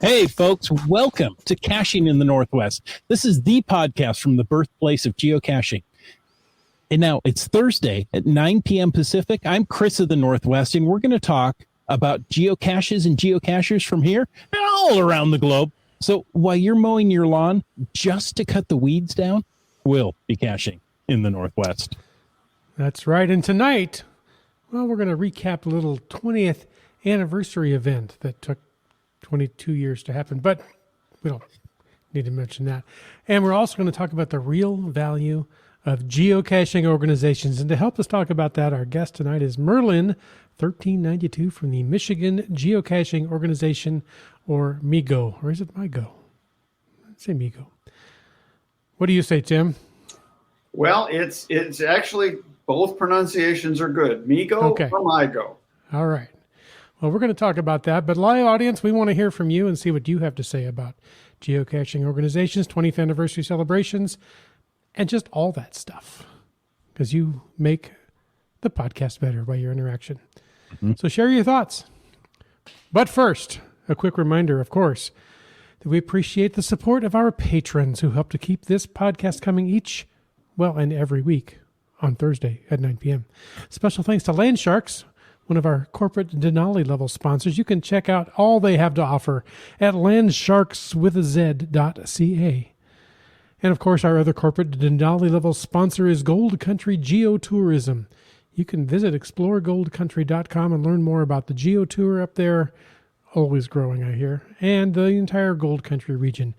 Hey, folks, welcome to Caching in the Northwest. This is the podcast from the birthplace of geocaching. And now it's Thursday at 9 p.m. Pacific. I'm Chris of the Northwest, and we're going to talk about geocaches and geocachers from here and all around the globe. So while you're mowing your lawn just to cut the weeds down, we'll be caching in the Northwest. That's right. And tonight, well, we're going to recap a little 20th anniversary event that took 22 years to happen, but we don't need to mention that. And we're also going to talk about the real value of geocaching organizations. And to help us talk about that, our guest tonight is Merlin 1392 from the Michigan Geocaching Organization, or MIGO, or is it MIGO? I'd say MIGO. What do you say, Tim? Well, it's actually both pronunciations are good. MIGO or MIGO. All right. Well, we're going to talk about that, but live audience, we want to hear from you and see what you have to say about geocaching organizations, 20th anniversary celebrations, and just all that stuff, because you make the podcast better by your interaction. Mm-hmm. So share your thoughts. But first, a quick reminder, of course, that we appreciate the support of our patrons who help to keep this podcast coming and every week on Thursday at 9 p.m. Special thanks to Land Sharks, one of our corporate Denali level sponsors. You can check out all they have to offer at landsharkswithaz.ca. And of course, our other corporate Denali level sponsor is Gold Country Geotourism. You can visit exploregoldcountry.com and learn more about the Geo Tour up there, always growing, I hear, and the entire Gold Country region.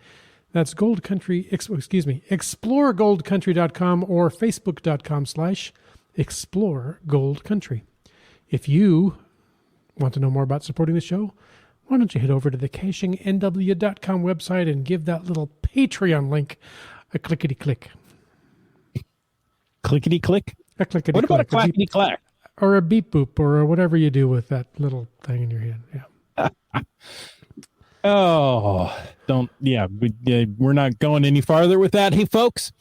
That's exploregoldcountry.com or facebook.com/exploregoldcountry. If you want to know more about supporting the show, why don't you head over to the cachingnw.com website and give that little Patreon link a clickety-click. Clickety-click? A clickety-click. What about a clackety-clack? Or a beep-boop, or whatever you do with that little thing in your hand. Yeah. We're not going any farther with that. Hey, folks,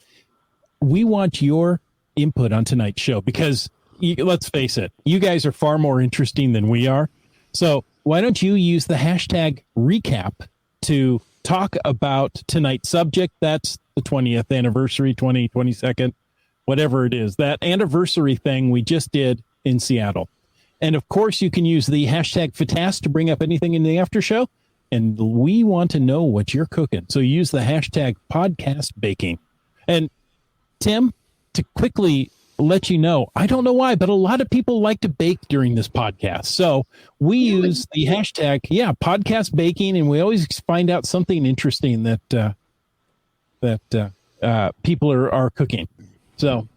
we want your input on tonight's show because let's face it, you guys are far more interesting than we are. So why don't you use the hashtag recap to talk about tonight's subject? That's the 20th anniversary, 22nd, whatever it is, that anniversary thing we just did in Seattle. And of course, you can use the hashtag FATAS to bring up anything in the after show. And we want to know what you're cooking. So use the hashtag podcast baking. And Tim, to quickly let you know, I don't know why, but a lot of people like to bake during this podcast. So we use the hashtag, podcast baking, and we always find out something interesting that people are cooking. So,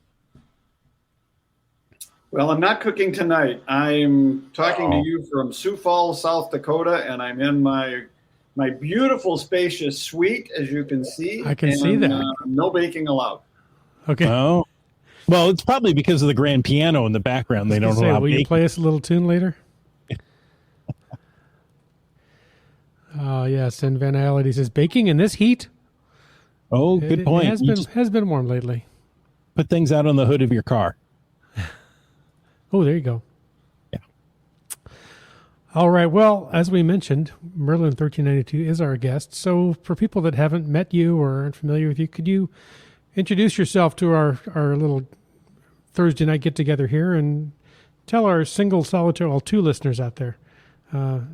well, I'm not cooking tonight. I'm talking to you from Sioux Falls, South Dakota, and I'm in my beautiful, spacious suite, as you can see. I can see that. No baking allowed. Okay. Oh. Well, it's probably because of the grand piano in the background. They don't allow will baking. You play us a little tune later? Oh, yes. And Van Ality says, baking in this heat? Oh, good point. It has been warm lately. Put things out on the hood of your car. Oh, there you go. Yeah. All right. Well, as we mentioned, Merlin 1392 is our guest. So for people that haven't met you or aren't familiar with you, could you introduce yourself to our little Thursday night get-together here and tell our two listeners out there all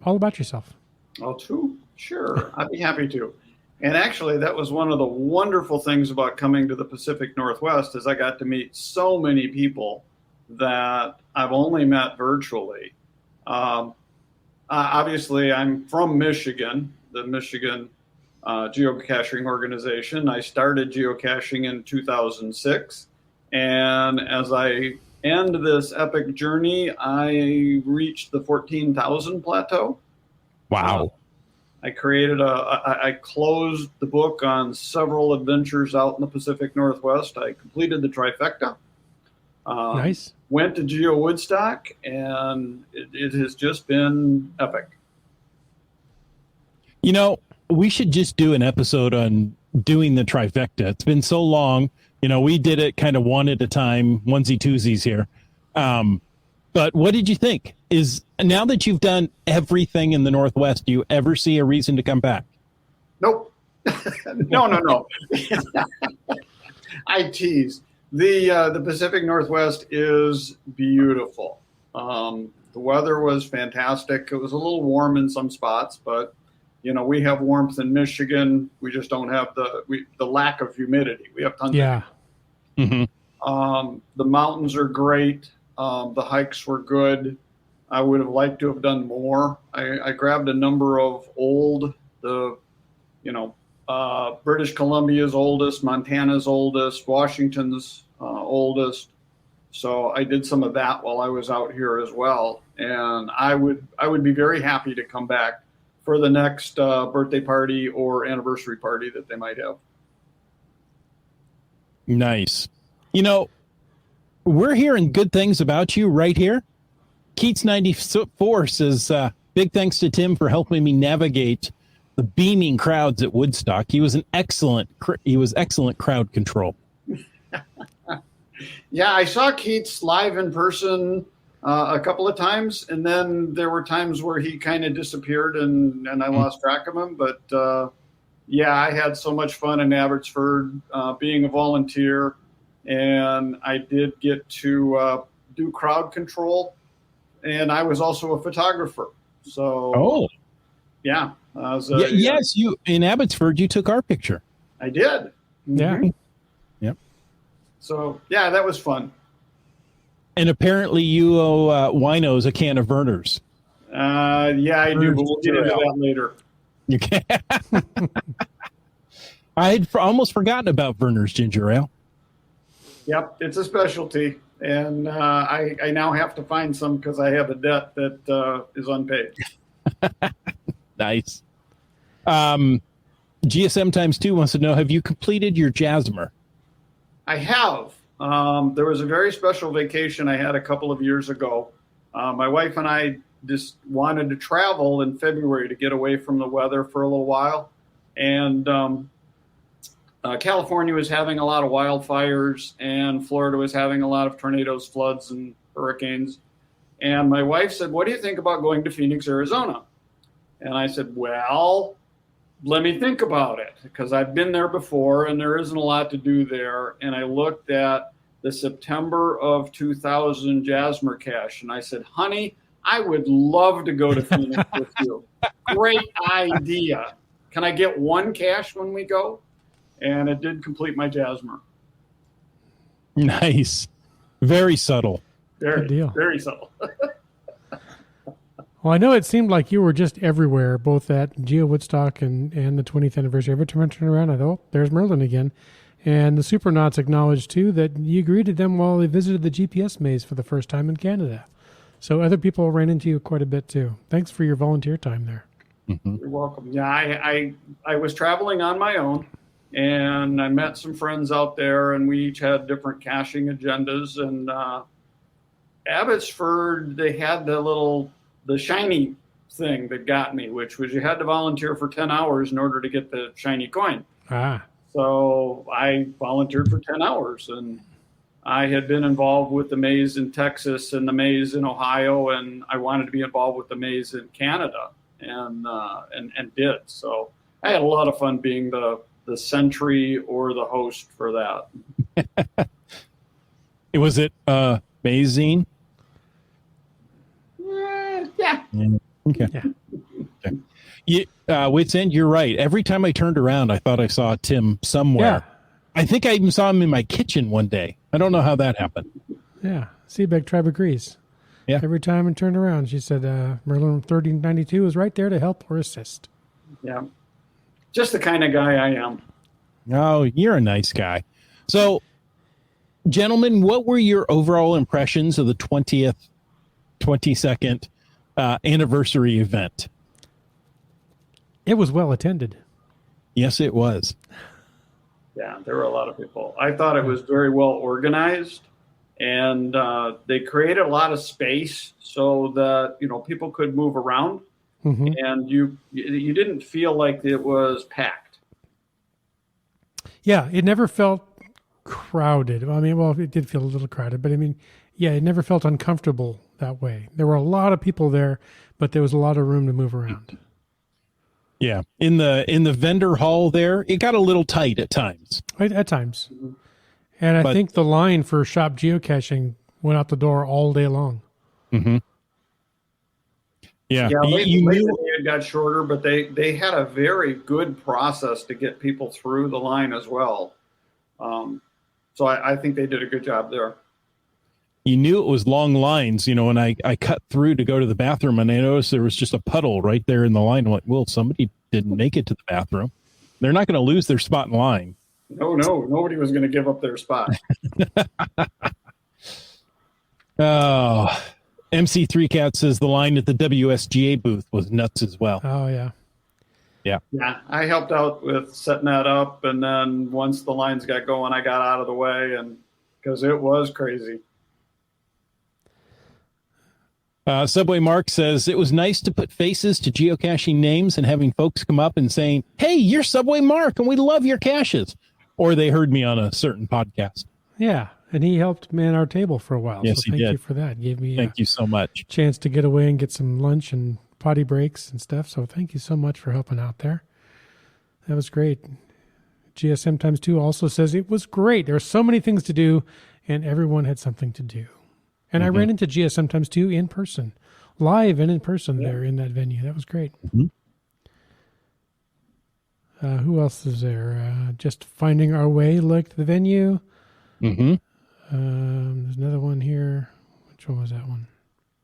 about yourself. Oh, two? Sure. I'd be happy to. And actually, that was one of the wonderful things about coming to the Pacific Northwest is I got to meet so many people that I've only met virtually. Obviously, I'm from Michigan, the Michigan Geocaching Organization. I started geocaching in 2006. And as I end this epic journey, I reached the 14,000 plateau. Wow. I closed the book on several adventures out in the Pacific Northwest. I completed the trifecta. Nice. Went to Geo Woodstock, and it has just been epic. You know, we should just do an episode on doing the trifecta. It's been so long. You know, we did it kind of one at a time, onesie-twosies here. But what did you think? Is now that you've done everything in the Northwest, do you ever see a reason to come back? Nope. No. I tease. The Pacific Northwest is beautiful. The weather was fantastic. It was a little warm in some spots, but you know, we have warmth in Michigan. We just don't have the lack of humidity. We have tons. Yeah. Mm-hmm. The mountains are great. The hikes were good. I would have liked to have done more. I grabbed a number of British Columbia's oldest, Montana's oldest, Washington's oldest. So I did some of that while I was out here as well. And I would be very happy to come back for the next birthday party or anniversary party that they might have. Nice. You know, we're hearing good things about you right here. Keats94 says, big thanks to Tim for helping me navigate the beaming crowds at Woodstock. He was excellent crowd control. Yeah, I saw Keats live in person a couple of times, and then there were times where he kind of disappeared and I lost track of him. But yeah, I had so much fun in Abbotsford being a volunteer, and I did get to do crowd control, and I was also a photographer. So, yeah. Yes, you in Abbotsford, you took our picture. I did. Yeah. Mm-hmm. Yep. So, yeah, that was fun. And apparently you owe Winos a can of Verner's. Yeah, I do, but we'll get into that later. You can. I had almost forgotten about Verner's ginger ale. Yep, it's a specialty, and I now have to find some because I have a debt that is unpaid. Nice. GSM times 2 wants to know, have you completed your Jasmer? I have. There was a very special vacation I had a couple of years ago. My wife and I just wanted to travel in February to get away from the weather for a little while. And California was having a lot of wildfires, and Florida was having a lot of tornadoes, floods, and hurricanes. And my wife said, what do you think about going to Phoenix, Arizona? And I said, well, let me think about it, because I've been there before and there isn't a lot to do there. And I looked at the September of 2000 Jasmer cache, and I said, honey, I would love to go to Phoenix with you. Great idea. Can I get one cache when we go? And it did complete my Jasmer. Nice. Very subtle. Good deal. Very subtle. Well, I know it seemed like you were just everywhere, both at Geo Woodstock and the 20th anniversary. Every time I turned around, I thought, oh, there's Merlin again. And the Supernauts acknowledged, too, that you greeted them while they visited the GPS maze for the first time in Canada. So other people ran into you quite a bit, too. Thanks for your volunteer time there. Mm-hmm. You're welcome. Yeah, I was traveling on my own, and I met some friends out there, and we each had different caching agendas. And Abbotsford, they had the shiny thing that got me, which was you had to volunteer for 10 hours in order to get the shiny coin. So I volunteered for 10 hours, and I had been involved with the maze in Texas and the maze in Ohio, and I wanted to be involved with the maze in Canada, and did. So I had a lot of fun being the sentry or the host for that. Was it amazing? Yeah. Okay. Yeah. Wits End, you're right. Every time I turned around, I thought I saw Tim somewhere. Yeah. I think I even saw him in my kitchen one day. I don't know how that happened. Yeah. Seebeck Tribe agrees. Yeah. Every time I turned around, she said Merlin 1392 is right there to help or assist. Yeah. Just the kind of guy I am. Oh, you're a nice guy. So gentlemen, what were your overall impressions of the 22nd anniversary event? It was well attended. Yes, it was. Yeah, there were a lot of people. I thought it was very well organized, and they created a lot of space so that people could move around, and you didn't feel like it was packed. Yeah, it never felt crowded. I mean, well, it did feel a little crowded, but I mean, yeah, it never felt uncomfortable that way. There were a lot of people there, but there was a lot of room to move around. Yeah, in the vendor hall there, it got a little tight at times. At times. And I think the line for shop geocaching went out the door all day long. Mm-hmm. Yeah, lately it got shorter, but they had a very good process to get people through the line as well. So I think they did a good job there. You knew it was long lines, when I cut through to go to the bathroom, and I noticed there was just a puddle right there in the line. I'm like, well, somebody didn't make it to the bathroom. They're not going to lose their spot in line. No, nobody was going to give up their spot. Oh, MC3 Cat says the line at the WSGA booth was nuts as well. Oh, yeah. Yeah. Yeah, I helped out with setting that up, and then once the lines got going, I got out of the way, and because it was crazy. Subway Mark says it was nice to put faces to geocaching names and having folks come up and saying, "Hey, you're Subway Mark, and we love your caches," or they heard me on a certain podcast. Yeah, and he helped man our table for a while. Yes, so thank he did. you for that. Gave me Thank you so much. Chance to get away and get some lunch and potty breaks and stuff. So thank you so much for helping out there. That was great. GSM times 2 also says it was great. There were so many things to do, and everyone had something to do. And I ran into GSM times 2 in person, live and in person there in that venue. That was great. Who else is there? Just finding our way, looked at the venue. There's another one here. Which one was that one?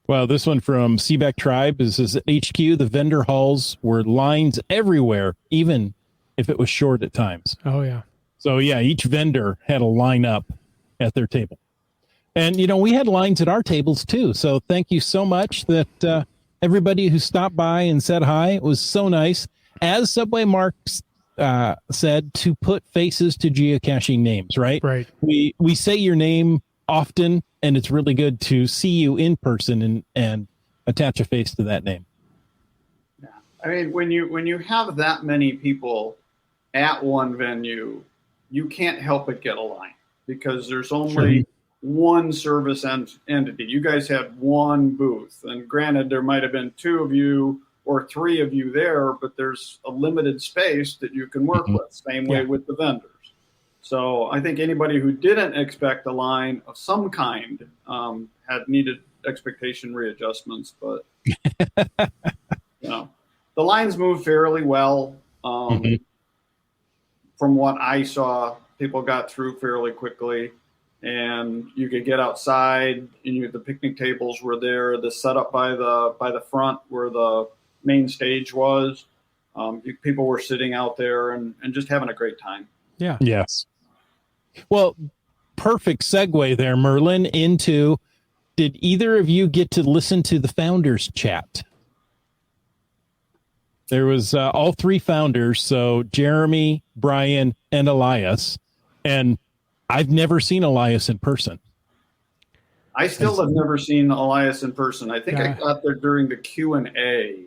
Well, this one from Seaback Tribe is at HQ. The vendor halls were lines everywhere, even if it was short at times. Oh, yeah. So, yeah, each vendor had a line up at their table. And, we had lines at our tables, too. So thank you so much that everybody who stopped by and said hi. It was so nice. As Subway Marks said, to put faces to geocaching names, right? Right. We say your name often, and it's really good to see you in person and attach a face to that name. Yeah. I mean, when you have that many people at one venue, you can't help but get a line because there's only one service entity. You guys had one booth, and granted, there might have been 2 of you or 3 of you there, but there's a limited space that you can work with. Same way with the vendors. So I think anybody who didn't expect a line of some kind had needed expectation readjustments, but the lines moved fairly well. From what I saw, people got through fairly quickly, and you could get outside, and the picnic tables were there. The setup by the front where the main stage was, people were sitting out there and just having a great time. Yeah. Yes. Well, perfect segue there, Merlin, into, did either of you get to listen to the founders chat? There was all 3 founders, so Jeremy, Brian, and Elias. And I've never seen Elias in person. I still have never seen Elias in person. I think I got there during the Q&A,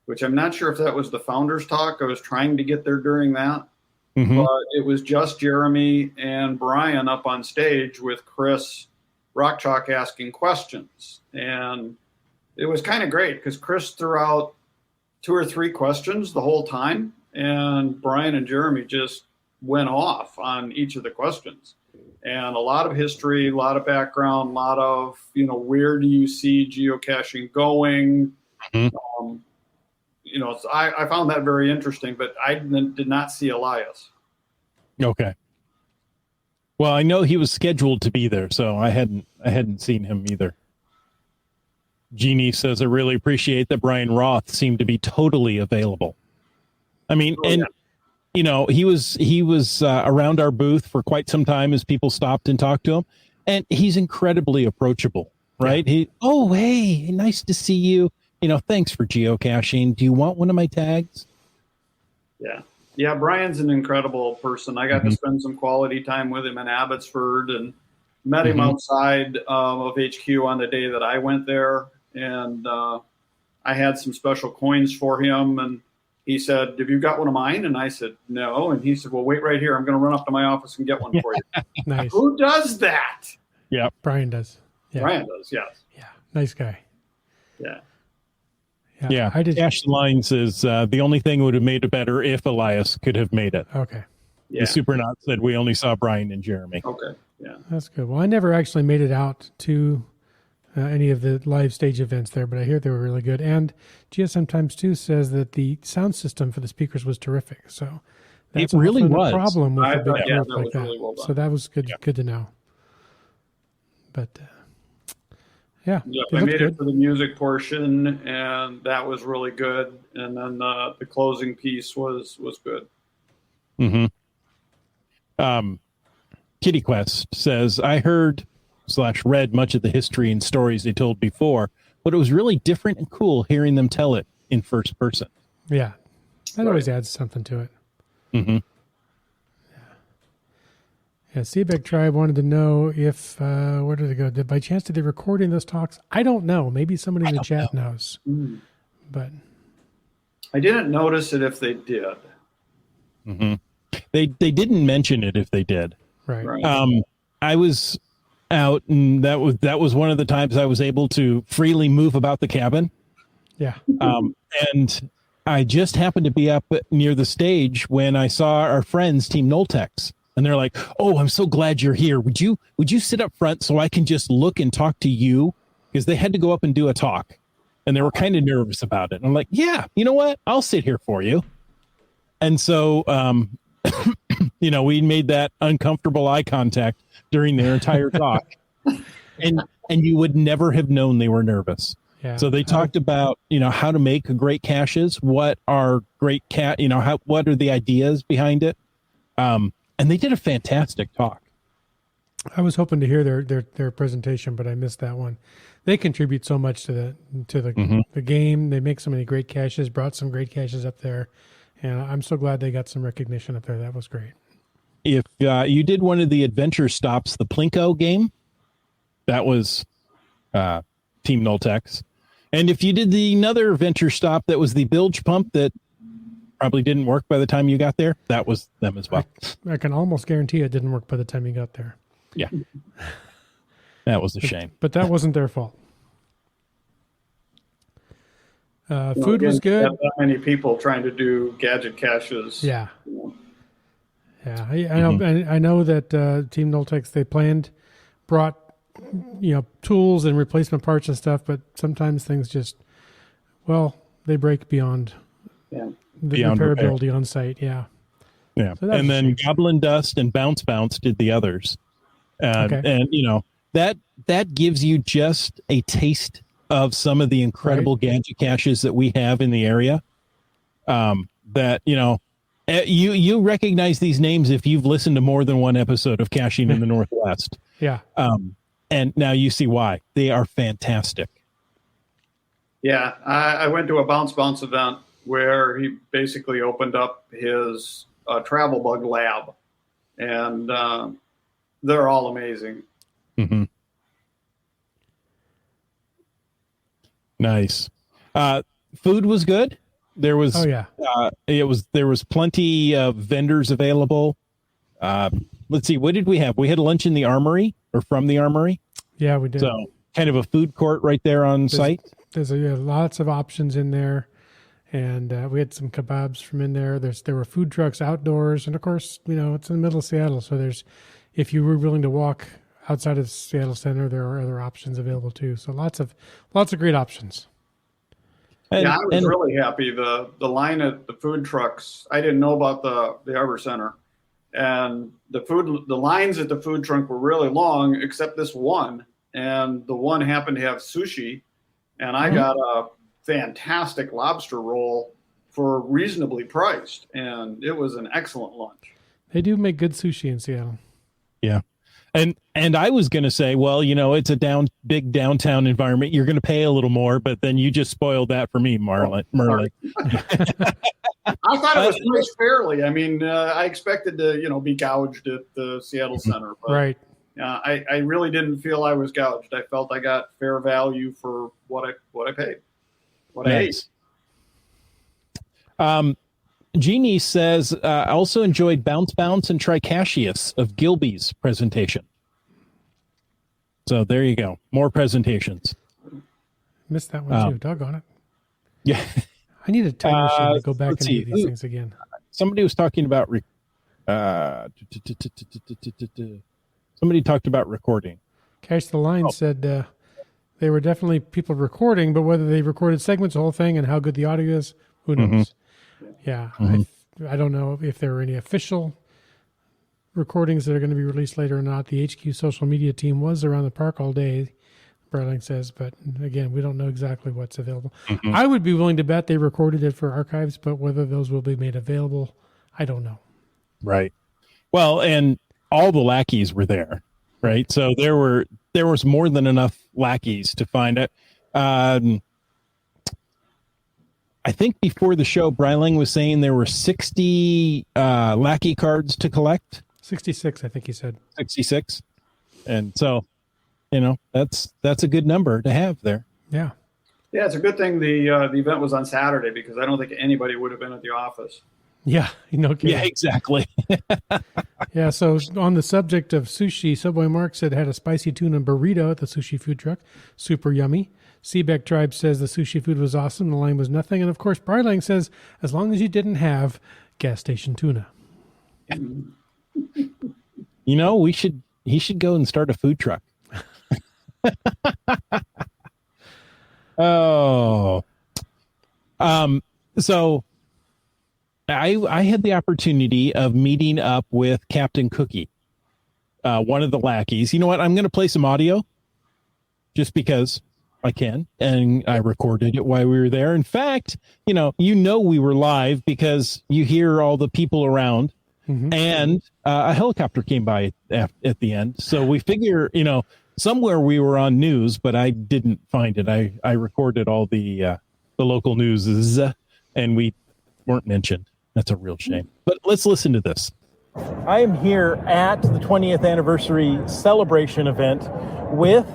which I'm not sure if that was the founders talk. I was trying to get there during that. But it was just Jeremy and Brian up on stage with Chris Rockchalk asking questions. And it was kind of great because Chris threw out 2 or 3 questions the whole time, and Brian and Jeremy just went off on each of the questions. And a lot of history, a lot of background, a lot of, where do you see geocaching going? So I found that very interesting, but I did not see Elias. Okay. Well, I know he was scheduled to be there, so I hadn't seen him either. Jeannie says, I really appreciate that Brian Roth seemed to be totally available. I mean, he was around our booth for quite some time as people stopped and talked to him, and he's incredibly approachable, right? Yeah. Oh, hey, nice to see you. Thanks for geocaching. Do you want one of my tags? Yeah. Yeah, Brian's an incredible person. I got to spend some quality time with him in Abbotsford and met him outside of HQ on the day that I went there. And I had some special coins for him. And he said, have you got one of mine? And I said, no. And he said, well, wait right here. I'm going to run up to my office and get one for you. Nice. Who does that? Yeah. Brian does. Yeah. Brian does, yes. Yeah. Nice guy. Yeah. Yeah. I did. Cash Line says the only thing would have made it better if Elias could have made it. Okay. Yeah. The Supernaut said we only saw Brian and Jeremy. Okay. Yeah. That's good. Well, I never actually made it out to any of the live stage events there, but I hear they were really good. And GSM Times 2 says that the sound system for the speakers was terrific. So that's It really often was. a problem with I a big thought, yeah, group that like was that. really well done. So that was good. Yeah. Good to know. But yeah, Yep, it I looked made good. it for the music portion, and that was really good. And then the closing piece was good. Kitty Quest says, I heard / read much of the history and stories they told before, but it was really different and cool hearing them tell it in first person. Yeah, that Right. always adds something to it. Mm-hmm. Yeah, Seabeck Tribe wanted to know if, where did it go? By chance, did they record in those talks? I don't know. Maybe somebody in the chat knows. But I didn't notice it if they did. They didn't mention it if they did. right. Right. I was out, and that was one of the times I was able to freely move about the cabin. Yeah. And I just happened to be up near the stage when I saw our friends, Team Noltex, and they're like, "Oh, I'm so glad you're here. Would you sit up front so I can just look and talk to you?" Because they had to go up and do a talk, and they were kind of nervous about it. And I'm like, "Yeah, you know what? I'll sit here for you." And so, we made that uncomfortable eye contact during their entire talk, and you would never have known they were nervous. Yeah. So they talked about, how to make great caches, what are great what are the ideas behind it. And they did a fantastic talk. I was hoping to hear their presentation, but I missed that one. They contribute so much to the game. They make so many great caches, brought some great caches up there. And I'm so glad they got some recognition up there. That was great. If you did one of the adventure stops, the Plinko game, that was Team Noltex. And if you did another adventure stop, that was the bilge pump that probably didn't work by the time you got there, that was them as well. I can almost guarantee it didn't work by the time you got there. Yeah. That was a shame. But that wasn't their fault. Food Again, was good. Not that many people trying to do gadget caches. Yeah. Yeah. I know that Team Noltex, they brought tools and replacement parts and stuff, but sometimes things just, they break beyond the repairability on site. Yeah. Yeah. So and then Goblin Dust and Bounce did the others. Okay. And, that gives you just a taste of some of the incredible gadget caches that we have in the area. That, you recognize these names if you've listened to more than one episode of Caching in the Northwest. Yeah. And now you see why. They are fantastic. Yeah, I went to a Bounce event where he basically opened up his travel bug lab, and they're all amazing. Mm-hmm. Nice. Food was good. There was, there was plenty of vendors available. Let's see, what did we have? We had lunch in the Armory, or from the Armory. Yeah, we did. So kind of a food court right there on site. There's lots of options in there. And we had some kebabs from in there. There were food trucks outdoors. And of course, it's in the middle of Seattle. So if you were willing to walk outside of Seattle Center, there are other options available too. So lots of great options. I was really happy. The line at the food trucks, I didn't know about the Arbor Center. And the lines at the food truck were really long, except this one. And the one happened to have sushi. And I got a fantastic lobster roll for reasonably priced, and it was an excellent lunch. They do make good sushi in Seattle. Yeah. And I was going to say, well, it's a big downtown environment. You're going to pay a little more, but then you just spoiled that for me, Merlin. I thought it was priced fairly. I mean, I expected to, be gouged at the Seattle Center, but Right. I really didn't feel I was gouged. I felt I got fair value for what I paid, what I ate. Jeannie says, I also enjoyed Bounce and Tricassius of Gilby's presentation. So there you go. More presentations. Missed that one too. Doggone it. Yeah. I need a time machine to go back and let's do see. these things again. Somebody was talking about somebody talked about recording. Cash the Line said they were definitely people recording, but whether they recorded segments, the whole thing, and how good the audio is, who knows? Yeah, I don't know if there were any official recordings that are going to be released later or not. The HQ social media team was around the park all day, Brightling says, but again, we don't know exactly what's available. I would be willing to bet they recorded it for archives, but whether those will be made available, I don't know. Right. Well, and all the lackeys were there, right? So there was more than enough lackeys to find it. I think before the show, Breiling was saying there were 60 lackey cards to collect. 66, I think he said. 66. And so, that's a good number to have there. Yeah. Yeah, it's a good thing the event was on Saturday, because I don't think anybody would have been at the office. Yeah, no kidding. Yeah, exactly. Yeah, so on the subject of sushi, Subway Mark said had a spicy tuna burrito at the sushi food truck. Super yummy. Seabeck Tribe says the sushi food was awesome. The line was nothing. And, of course, Breiling says, as long as you didn't have gas station tuna. He should go and start a food truck. Oh. So I had the opportunity of meeting up with Captain Cookie, one of the lackeys. You know what? I'm going to play some audio just because I can, and I recorded it while we were there. In fact, we were live because you hear all the people around, and a helicopter came by at the end. So we figure, somewhere we were on news, but I didn't find it. I recorded all the local news, and we weren't mentioned. That's a real shame. But let's listen to this. I am here at the 20th anniversary celebration event with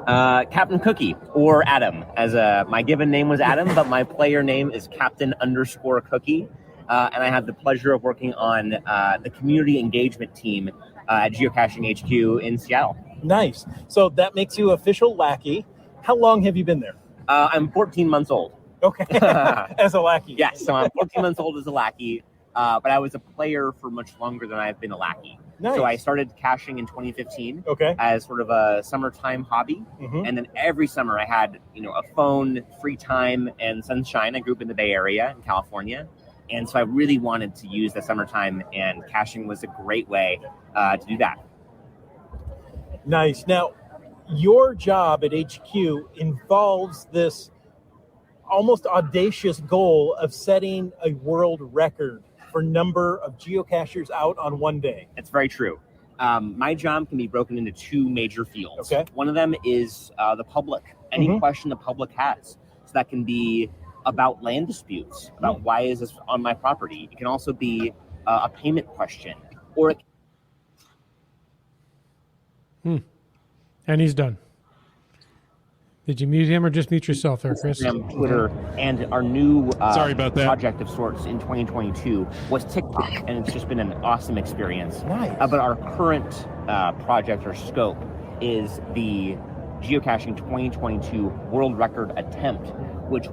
Captain Cookie, or Adam, as my given name was Adam, but my player name is Captain_Cookie, and I have the pleasure of working on the community engagement team at Geocaching HQ in Seattle. Nice. So that makes you official lackey. How long have you been there? I'm 14 months old. Okay, as a lackey. Yes, so I'm 14 months old as a lackey, but I was a player for much longer than I've been a lackey. Nice. So I started caching in 2015 okay, as sort of a summertime hobby. And then every summer I had, a phone, free time, and sunshine. I grew up in the Bay Area in California. And so I really wanted to use the summertime, and caching was a great way to do that. Nice. Now, your job at HQ involves this almost audacious goal of setting a world record for number of geocachers out on one day. That's very true. My job can be broken into two major fields. Okay. One of them is the public, any question the public has. So that can be about land disputes, about why is this on my property. It can also be a payment question, or it And he's done. Did you mute him or just mute yourself there, Chris? Instagram, Twitter, and our new Sorry about that. project of sorts in 2022 was TikTok, and it's just been an awesome experience. Nice. But our current project or scope is the Geocaching 2022 World Record Attempt, which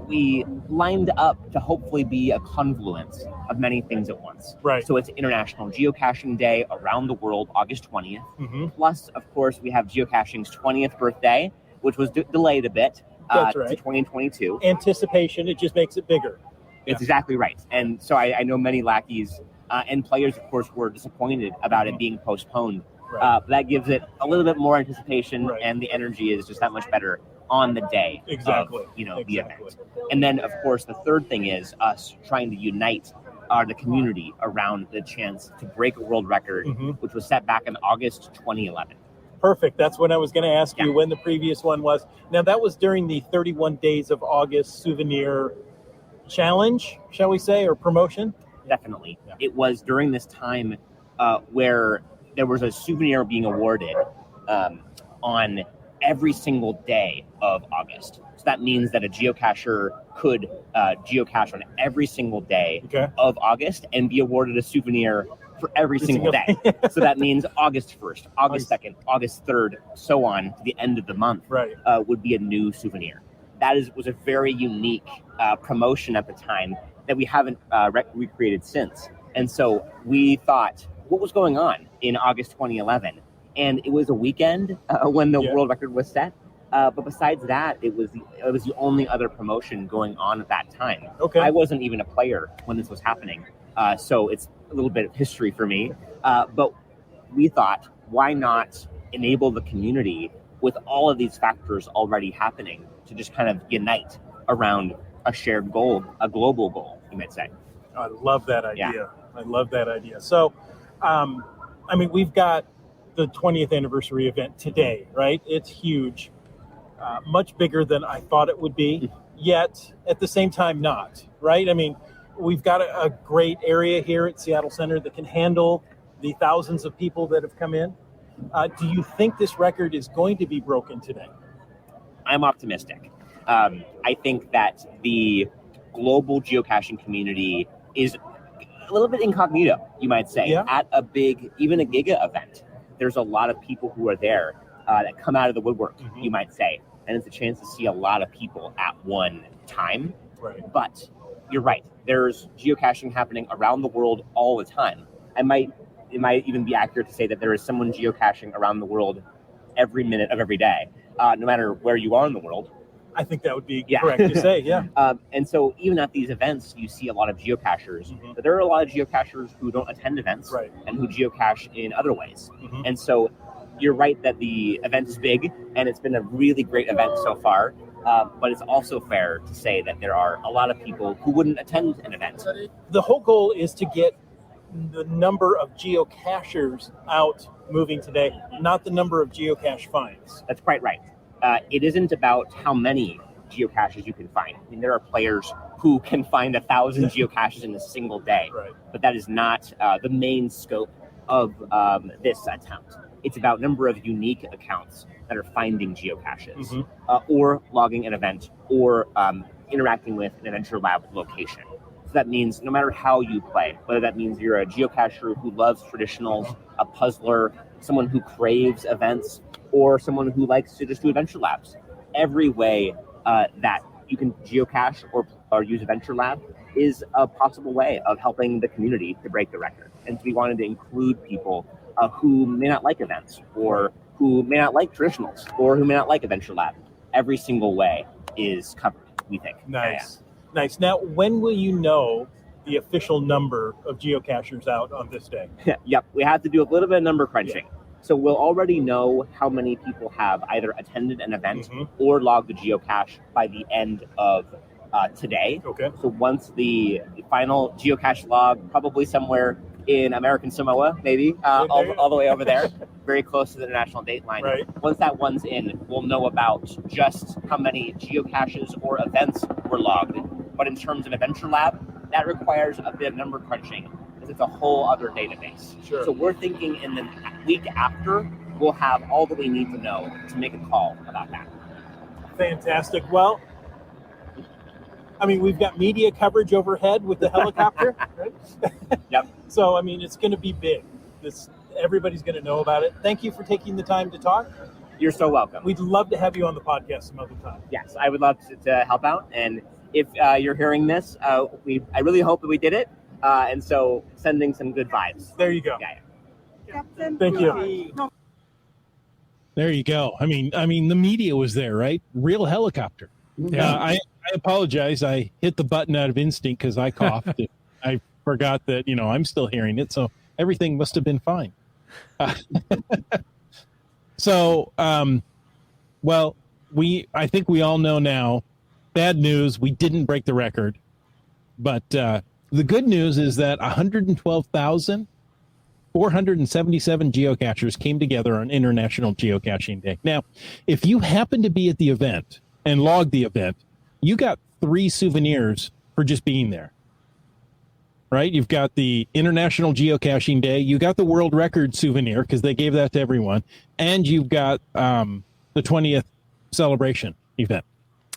we lined up to hopefully be a confluence of many things at once. Right. So it's International Geocaching Day around the world, August 20th. Plus, of course, we have Geocaching's 20th birthday, which was delayed a bit That's to right. 2022. Anticipation, it just makes it bigger. It's exactly right. And so I know many lackeys and players, of course, were disappointed about it being postponed. Right. But that gives it a little bit more anticipation, Right. and the energy is just that much better on the day Exactly. of, the event. And then, of course, the third thing is us trying to unite the community around the chance to break a world record, which was set back in August 2011. Perfect. That's what I was going to ask you Yeah. when the previous one was. Now, that was during the 31 Days of August souvenir challenge, shall we say, or promotion? Definitely. Yeah. It was during this time where there was a souvenir being awarded on every single day of August. So that means that a geocacher could geocache on every single day of August and be awarded a souvenir for every single day. So that means August 1st, August 2nd, August 3rd, so on to the end of the month would be a new souvenir. That was a very unique promotion at the time that we haven't recreated since. And so we thought, what was going on in August 2011? And it was a weekend when the world record was set. But besides that, it was the only other promotion going on at that time. Okay. I wasn't even a player when this was happening. So it's a little bit of history for me. But we thought, why not enable the community with all of these factors already happening to just kind of unite around a shared goal, a global goal, you might say. I love that idea. Yeah. I love that idea. So, we've got the 20th anniversary event today, right? It's huge, much bigger than I thought it would be, yet at the same time not, right? I mean, we've got a great area here at Seattle Center that can handle the thousands of people that have come in. Do you think this record is going to be broken today? I'm optimistic. I think that the global geocaching community is a little bit incognito, you might say, at a big, even a Giga event. There's a lot of people who are there that come out of the woodwork, you might say, and it's a chance to see a lot of people at one time. Right. But you're right. There's geocaching happening around the world all the time. It might even be accurate to say that there is someone geocaching around the world every minute of every day, no matter where you are in the world. I think that would be correct to say, And so even at these events, you see a lot of geocachers, but there are a lot of geocachers who don't attend events and who geocache in other ways. And so you're right that the event is big, and it's been a really great event so far. But it's also fair to say that there are a lot of people who wouldn't attend an event. The whole goal is to get the number of geocachers out moving today, not the number of geocache finds. That's quite right. It isn't about how many geocaches you can find. I mean, there are players who can find 1,000 geocaches in a single day, but that is not the main scope of this attempt. It's about number of unique accounts that are finding geocaches or logging an event or interacting with an Adventure Lab location. So that means no matter how you play, whether that means you're a geocacher who loves traditionals, a puzzler, someone who craves events, or someone who likes to just do Adventure Labs, every way that you can geocache or use Adventure Lab is a possible way of helping the community to break the record. And so we wanted to include people who may not like events, or who may not like traditionals, or who may not like Adventure Lab. Every single way is covered, we think. Nice. Nice. Now, when will you know the official number of geocachers out on this day? Yep, we have to do a little bit of number crunching. So we'll already know how many people have either attended an event or logged the geocache by the end of today. Okay. So once the final geocache log, probably somewhere in American Samoa, maybe, all the way over there, very close to the international date line. Right. Once that one's in, we'll know about just how many geocaches or events were logged. But in terms of Adventure Lab, that requires a bit of number crunching, because it's a whole other database. Sure. So we're thinking in the week after, we'll have all that we need to know to make a call about that. Fantastic. Well, I mean, we've got media coverage overhead with the helicopter, right? Yep. So, I mean, it's going to be big. Everybody's going to know about it. Thank you for taking the time to talk. You're so welcome. We'd love to have you on the podcast some other time. Yes, I would love to help out. And if you're hearing this, I really hope that we did it. And so sending some good vibes. There you go. Yeah. Thank you. There you go. I mean, the media was there, right? Real helicopter. Yeah. I apologize. I hit the button out of instinct because I coughed. I forgot that, I'm still hearing it. So everything must have been fine. So, well, I think we all know now, bad news, we didn't break the record. But the good news is that 112,477 geocachers came together on International Geocaching Day. Now, if you happen to be at the event and log the event, you got 3 souvenirs for just being there. Right? You've got the International Geocaching Day. You got the world record souvenir because they gave that to everyone. And you've got the 20th celebration event.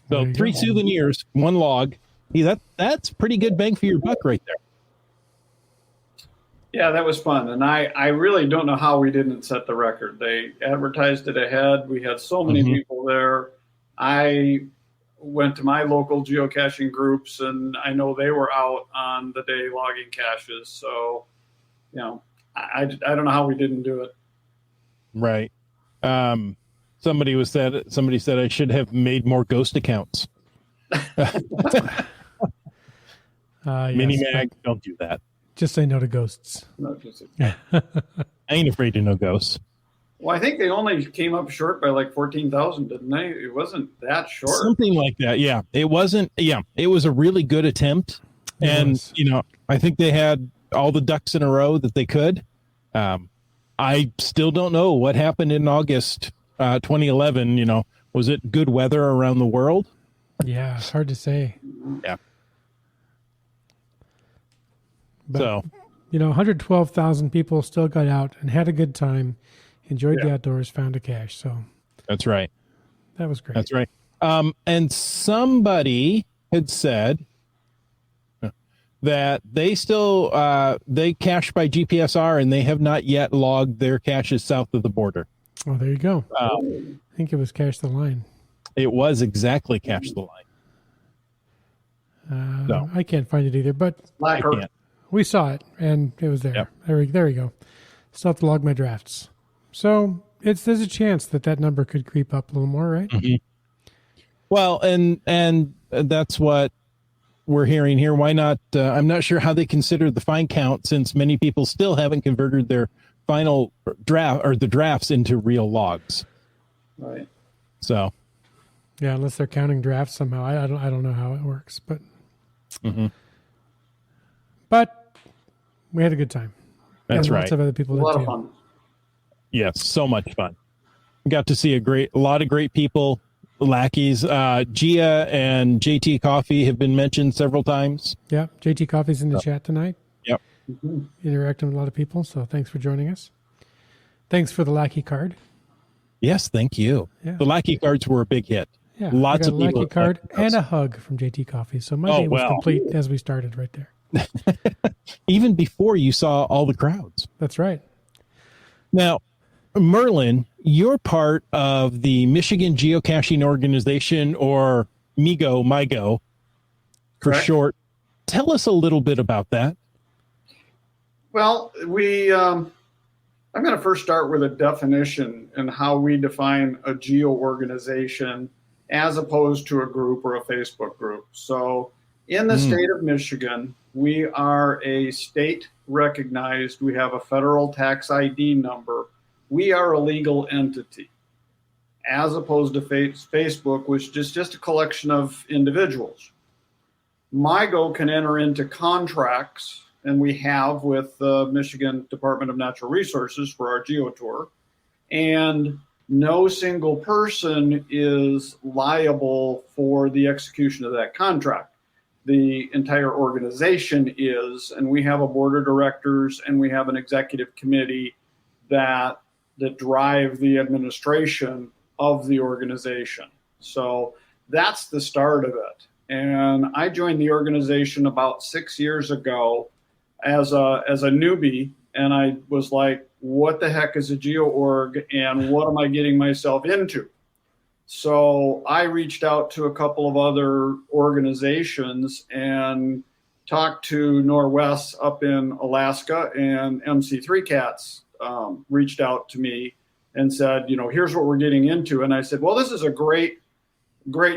So 3 souvenirs, 1 log. Yeah, that's pretty good bang for your buck right there. Yeah, that was fun. And I really don't know how we didn't set the record. They advertised it ahead. We had so many people there. I went to my local geocaching groups, and I know they were out on the day logging caches. So, I don't know how we didn't do it. Right. Somebody said I should have made more ghost accounts. Mini-Mag, don't do that. Just say no to ghosts. No, just, I ain't afraid of no ghosts. well, I think they only came up short by like 14,000, didn't they? It wasn't that short. Something like that. Yeah. It wasn't. Yeah. It was a really good attempt. And, I think they had all the ducks in a row that they could. I still don't know what happened in August 2011. Was it good weather around the world? Yeah, it's hard to say. Yeah. But, 112,000 people still got out and had a good time, enjoyed the outdoors, found a cache. So that's right. That was great. That's right. And somebody had said that they still they cache by GPSR and they have not yet logged their caches south of the border. Oh, there you go. I think it was Cache the Line. It was exactly Cache the Line. No. I can't find it either, but we saw it and it was there. Yep. There we go. Still have to log my drafts. So there's a chance that number could creep up a little more, right? Mm-hmm. Well, and that's what we're hearing here. Why not? I'm not sure how they consider the fine count, since many people still haven't converted their final draft or the drafts into real logs. Right. So. Yeah, unless they're counting drafts somehow. I don't know how it works, but. But we had a good time. That's right. Lots of other people did a lot too. of fun. Yes, so much fun. Got to see a lot of great people, lackeys. Gia and JT Coffee have been mentioned several times. Yeah, JT Coffee's in the chat tonight. Yep. Interacting with a lot of people, so thanks for joining us. Thanks for the lackey card. Yes, thank you. Yeah. The lackey cards were a big hit. Yeah, lots of a people. lackey card and a hug from JT Coffee. So my day was complete as we started right there. Even before you saw all the crowds. That's right. Now, Merlin, you're part of the Michigan Geocaching Organization, or MIGO for Correct. short. Tell us a little bit about that. Well, I'm going to first start with a definition and how we define a geo-organization as opposed to a group or a Facebook group. So in the state of Michigan, we are a state recognized, we have a federal tax ID number. We are a legal entity, as opposed to Facebook, which is just a collection of individuals. MIGO can enter into contracts, and we have with the Michigan Department of Natural Resources for our Geo Tour, and no single person is liable for the execution of that contract. The entire organization is, and we have a board of directors and we have an executive committee that drive the administration of the organization. So that's the start of it. And I joined the organization about 6 years ago as a newbie, and I was like, what the heck is a Geo-Org and what am I getting myself into? So I reached out to a couple of other organizations and talked to Norwest up in Alaska, and MC3 Cats reached out to me and said, here's what we're getting into. And I said, well, this is a great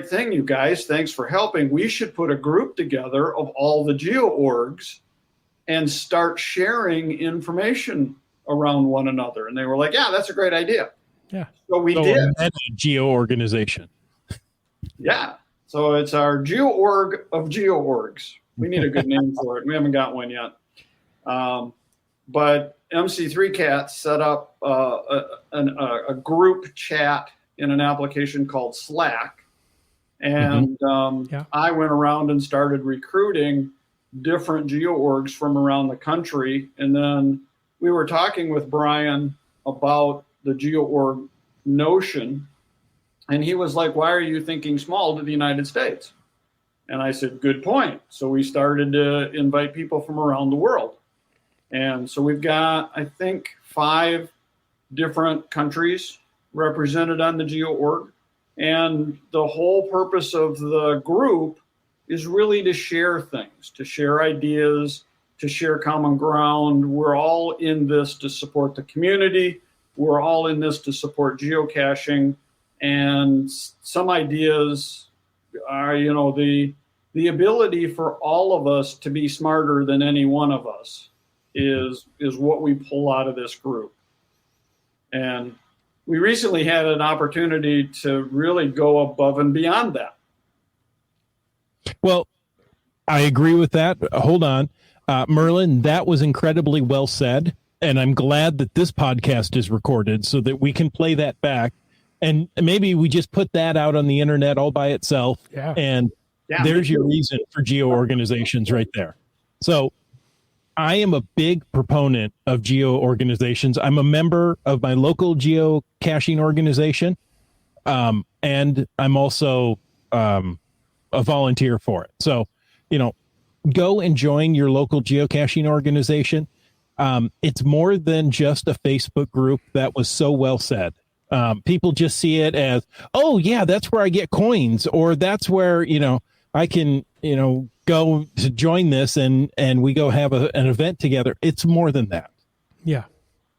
thing, you guys. Thanks for helping. We should put a group together of all the Geo-Orgs and start sharing information around one another. And they were like, yeah, that's a great idea. Yeah. So we did. That's a geo organization. Yeah. So it's our Geo-Org of Geo-Orgs. We need a good name for it. We haven't got one yet. But MC3 Cats set up a group chat in an application called Slack. And I went around and started recruiting different Geo-Orgs from around the country. And then we were talking with Brian about the Geo-Org notion. And he was like, why are you thinking small to the United States? And I said, good point. So we started to invite people from around the world. And so we've got, I think, 5 different countries represented on the Geo-Org. And the whole purpose of the group is really to share things, to share ideas, to share common ground. We're all in this to support the community. We're all in this to support geocaching. And some ideas are, the ability for all of us to be smarter than any one of us is what we pull out of this group. And we recently had an opportunity to really go above and beyond that. Well, I agree with that. Hold on. Merlin, that was incredibly well said. And I'm glad that this podcast is recorded so that we can play that back. And maybe we just put that out on the internet all by itself. Yeah. And there's your reason for geo organizations right there. So I am a big proponent of geo organizations. I'm a member of my local geocaching organization. And I'm also a volunteer for it. So, go and join your local geocaching organization. It's more than just a Facebook group. That was so well said. People just see it as, oh yeah, that's where I get coins, or that's where, I can, go to join this and we go have an event together. It's more than that. Yeah.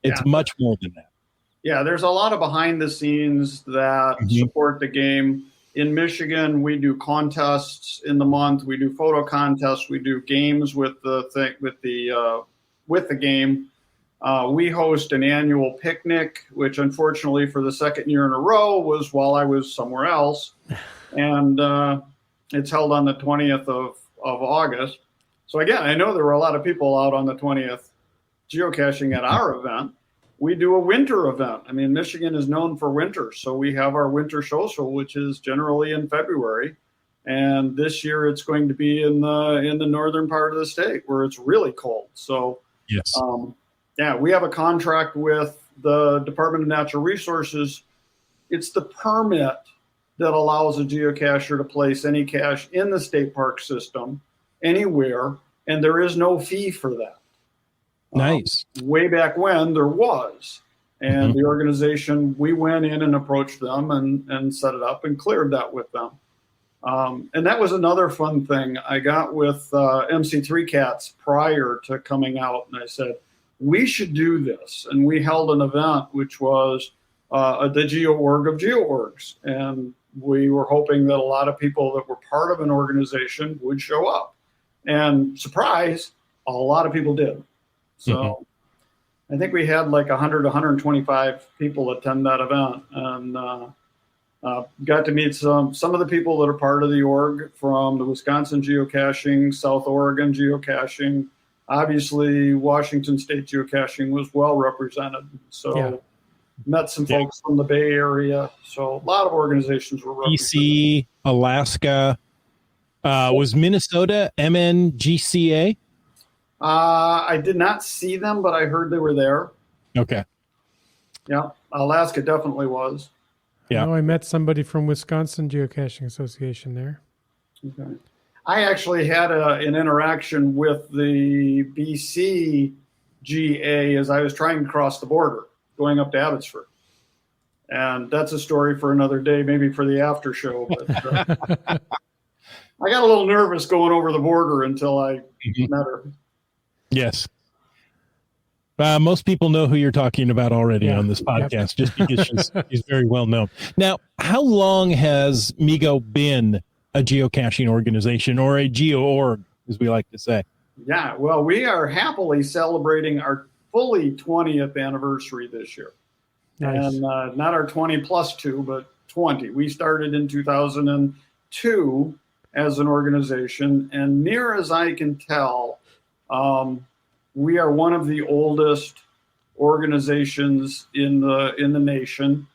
It's much more than that. Yeah. There's a lot of behind the scenes that support the game. In Michigan, we do contests in the month. We do photo contests. We do games with the game. We host an annual picnic, which unfortunately for the second year in a row was while I was somewhere else. And it's held on the 20th of August. So again, I know there were a lot of people out on the 20th geocaching at our event. We do a winter event. I mean, Michigan is known for winter. So we have our winter social, which is generally in February. And this year it's going to be in the northern part of the state where it's really cold. So yes. We have a contract with the Department of Natural Resources. It's the permit that allows a geocacher to place any cache in the state park system anywhere, and there is no fee for that. Nice. Way back when there was, and the organization, we went in and approached them and set it up and cleared that with them. And that was another fun thing I got with MC3 Cats prior to coming out, and I said, we should do this. And we held an event, which was the Geo-Org of Geo-Orgs. And we were hoping that a lot of people that were part of an organization would show up. And surprise, a lot of people did. So I think we had like 100, 125 people attend that event. And got to meet some of the people that are part of the org from the Wisconsin geocaching, South Oregon geocaching. Obviously, Washington State geocaching was well represented. So met some folks from the Bay Area. So a lot of organizations were represented. BC, Alaska. Was Minnesota MNGCA? I did not see them, but I heard they were there. Okay. Yeah, Alaska definitely was. Yeah. I met somebody from Wisconsin Geocaching Association there. Okay. I actually had an interaction with the BC GA as I was trying to cross the border, going up to Abbotsford. And that's a story for another day, maybe for the after show. But I got a little nervous going over the border until I met her. Yes. Most people know who you're talking about already on this podcast, just because she's very well known. Now, how long has Migo been a geocaching organization, or a Geo-Org, as we like to say? Yeah, well, we are happily celebrating our fully 20th anniversary this year. Nice. And not our 20 plus 2, but 20. We started in 2002 as an organization, and near as I can tell, we are one of the oldest organizations in the nation.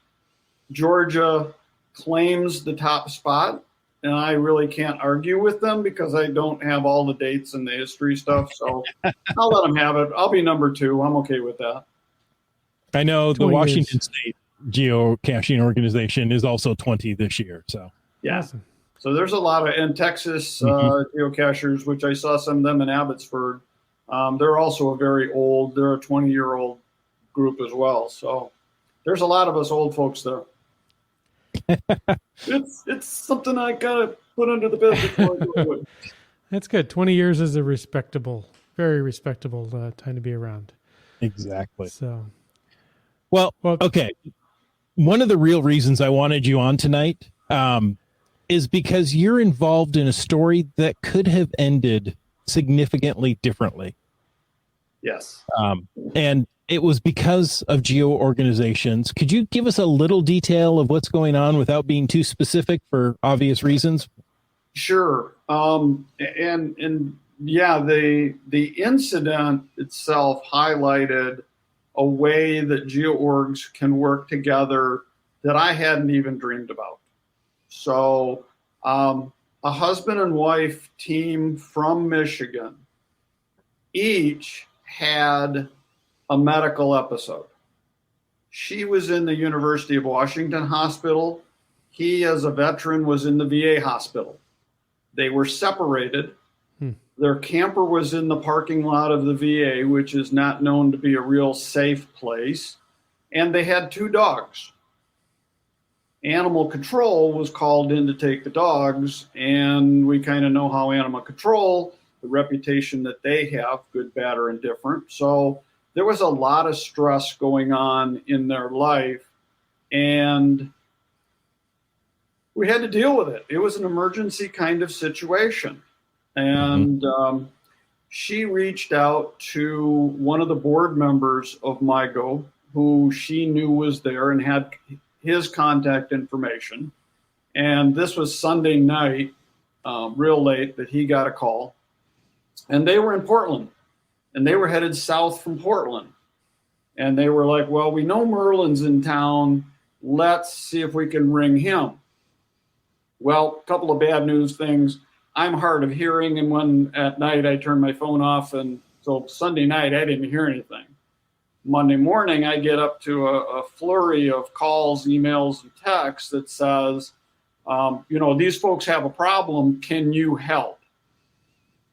Georgia claims the top spot, and I really can't argue with them because I don't have all the dates and the history stuff. So I'll let them have it. I'll be number 2. I'm okay with that. I know the 20 Washington years. State geocaching organization is also 20 this year. So Yeah. Awesome. So there's a lot of, in Texas, geocachers, which I saw some of them in Abbotsford. They're also they're a 20-year-old group as well. So there's a lot of us old folks there. It's something I gotta put under the bed before I do it. That's good. 20 years is a very respectable time to be around. exactly. So, Well, okay. One of the real reasons I wanted you on tonight is because you're involved in a story that could have ended significantly differently. Yes. And it was because of Geo-Organizations. Could you give us a little detail of what's going on without being too specific for obvious reasons? Sure. And yeah, the incident itself highlighted a way that Geo-Orgs can work together that I hadn't even dreamed about. So a husband and wife team from Michigan each had a medical episode. She was in the University of Washington hospital. He, as a veteran, was in the VA hospital. They were separated. Their camper was in the parking lot of the VA, which is not known to be a real safe place. And they had 2 dogs. Animal control was called in to take the dogs. And we kind of know how animal control, the reputation that they have, good, bad, or indifferent. So there was a lot of stress going on in their life. And we had to deal with it. It was an emergency kind of situation. And she reached out to one of the board members of MIGO, who she knew was there and had his contact information. And this was Sunday night, real late, that he got a call. And they were in Portland, and they were headed south from Portland. And they were like, well, we know Merlin's in town. Let's see if we can ring him. Well, a couple of bad news things. I'm hard of hearing, and when at night I turned my phone off, and so Sunday night I didn't hear anything. Monday morning I get up to a flurry of calls, emails, and texts that says, these folks have a problem. Can you help?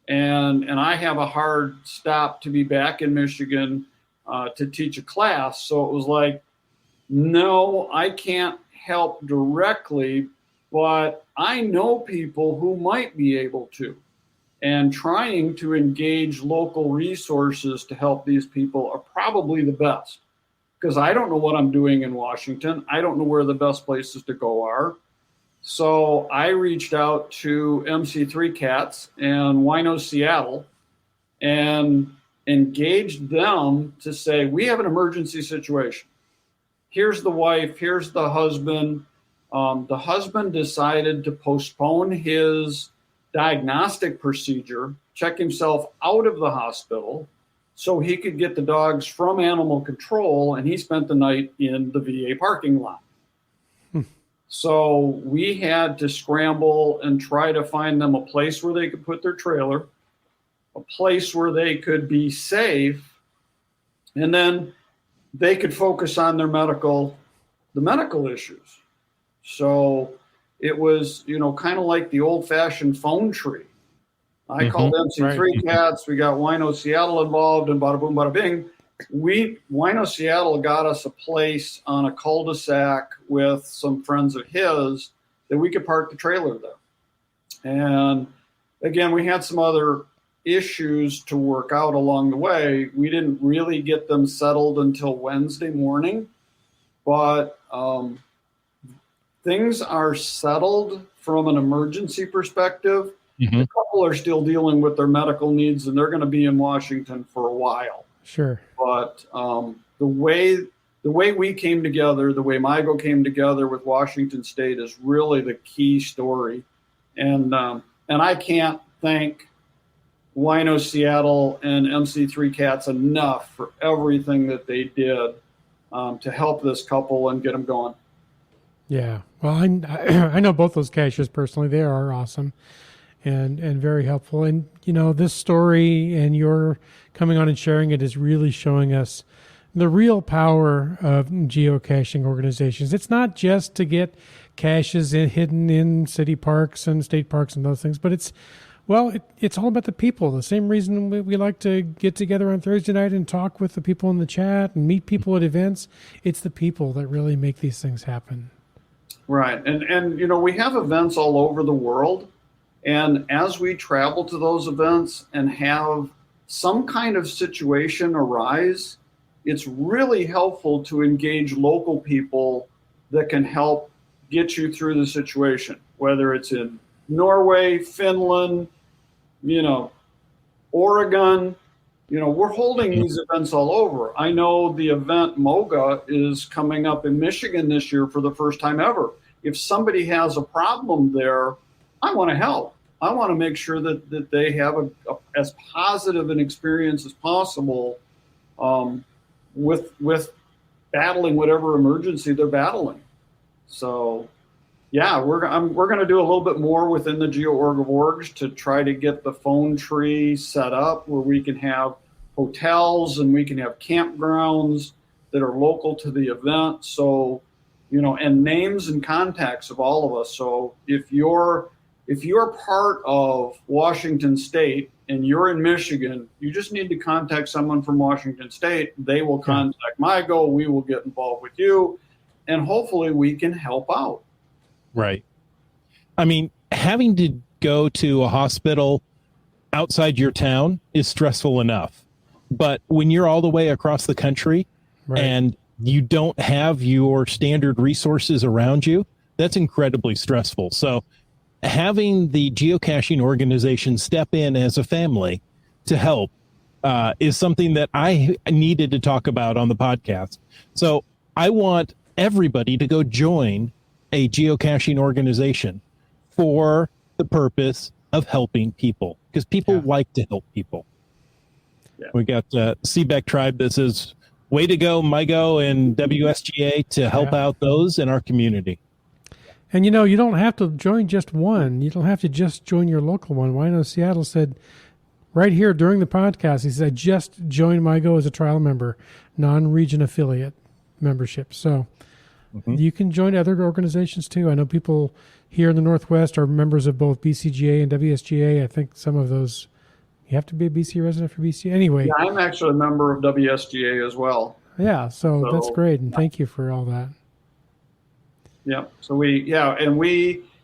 And I have a hard stop to be back in Michigan to teach a class. So it was like, no, I can't help directly, but I know people who might be able to. And trying to engage local resources to help these people are probably the best. Because I don't know what I'm doing in Washington. I don't know where the best places to go are. So I reached out to MC3 Cats and Wino Seattle and engaged them to say, we have an emergency situation. Here's the wife, here's the husband. The husband decided to postpone his diagnostic procedure, check himself out of the hospital so he could get the dogs from animal control, and he spent the night in the VA parking lot. So we had to scramble and try to find them a place where they could put their trailer, a place where they could be safe, and then they could focus on the medical issues. So it was, kind of like the old-fashioned phone tree. I called MC3 Cats. We got Wino Seattle involved, and bada boom, bada bing. Wino Seattle got us a place on a cul-de-sac with some friends of his that we could park the trailer there. And again, we had some other issues to work out along the way. We didn't really get them settled until Wednesday morning, but things are settled from an emergency perspective. A couple are still dealing with their medical needs, and they're going to be in Washington for a while. Sure. But the way the way we came together, the way MIGO came together with Washington State is really the key story. And I can't thank Wino Seattle and MC3 Cats enough for everything that they did to help this couple and get them going. Yeah. Well, I know both those caches personally. They are awesome and very helpful. And, this story and your coming on and sharing it is really showing us the real power of geocaching organizations. It's not just to get caches hidden in city parks and state parks and those things, but it's all about the people. The same reason we like to get together on Thursday night and talk with the people in the chat and meet people at events. It's the people that really make these things happen. Right. And we have events all over the world. And as we travel to those events and have some kind of situation arise, it's really helpful to engage local people that can help get you through the situation, whether it's in Norway, Finland, Oregon. We're holding these events all over. I know the event MOGA is coming up in Michigan this year for the first time ever. If somebody has a problem there, I want to help. I want to make sure that they have as positive an experience as possible with battling whatever emergency they're battling. So, yeah, we're going to do a little bit more within the Geo-Org of Orgs to try to get the phone tree set up where we can have hotels and we can have campgrounds that are local to the event. So, and names and contacts of all of us. So if you're part of Washington State and you're in Michigan, you just need to contact someone from Washington State. They will contact MIGO. We will get involved with you, and hopefully we can help out. Right. I mean, having to go to a hospital outside your town is stressful enough. But when you're all the way across the country and you don't have your standard resources around you, that's incredibly stressful. So having the geocaching organization step in as a family to help is something that I needed to talk about on the podcast. So I want everybody to go join a geocaching organization for the purpose of helping people, because people like to help people. Yeah. We got CBEC Tribe that says, way to go, MIGO and WSGA to help out those in our community. And, you don't have to join just one. You don't have to just join your local one. Wino Seattle said right here during the podcast, he said, just join MIGO as a trial member, non-region affiliate membership. So you can join other organizations too. I know people here in the Northwest are members of both BCGA and WSGA. I think some of those, you have to be a BC resident for BC. Anyway. Yeah, I'm actually a member of WSGA as well. Yeah, so that's great. And thank you for all that. Yeah. So we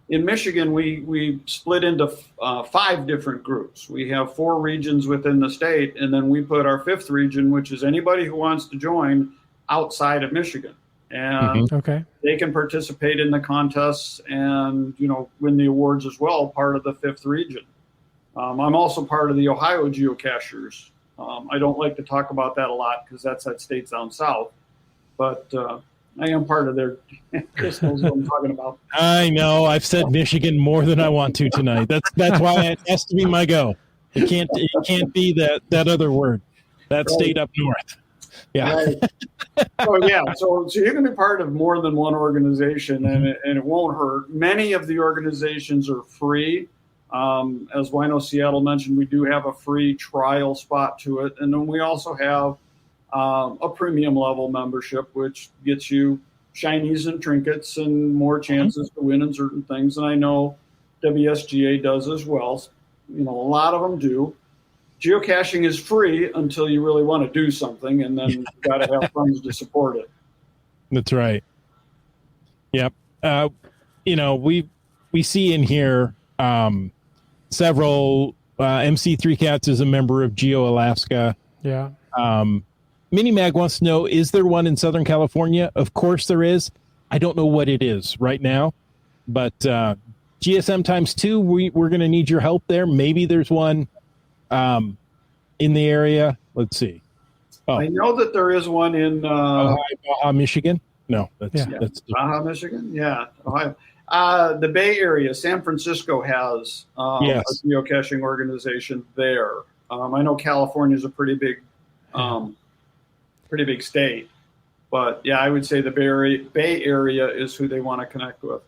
in Michigan, we split into 5 different groups. We have 4 regions within the state, and then we put our 5th region, which is anybody who wants to join outside of Michigan. And they can participate in the contests and, win the awards as well, part of the 5th region. I'm also part of the Ohio geocachers. I don't like to talk about that a lot because that's that state down south, but I am part of their. Chris knows what I'm talking about. I know. I've said Michigan more than I want to tonight. That's why it has to be my go. It can't be that other word. That state up north. Yeah. Right. So you can be part of more than one organization, and it won't hurt. Many of the organizations are free. As Wino Seattle mentioned, we do have a free trial spot to it, and then we also have a premium level membership, which gets you shinies and trinkets and more chances to win in certain things. And I know WSGA does as well. A lot of them do. Geocaching is free until you really want to do something, and then you've got to have funds to support it. That's right. Yep. We see in here several MC3 Cats is a member of Geo Alaska. Yeah. Minimag wants to know, is there one in Southern California? Of course there is. I don't know what it is right now, but GSM times 2, we're going to need your help there. Maybe there's one in the area. Let's see. Oh. I know that there is one in Baja, Michigan. No, Yeah. that's Baja, Michigan. Yeah, Ohio. The Bay Area, San Francisco has Yes. a geocaching organization there. I know California is a pretty big state, but yeah, I would say the Bay Area is who they want to connect with,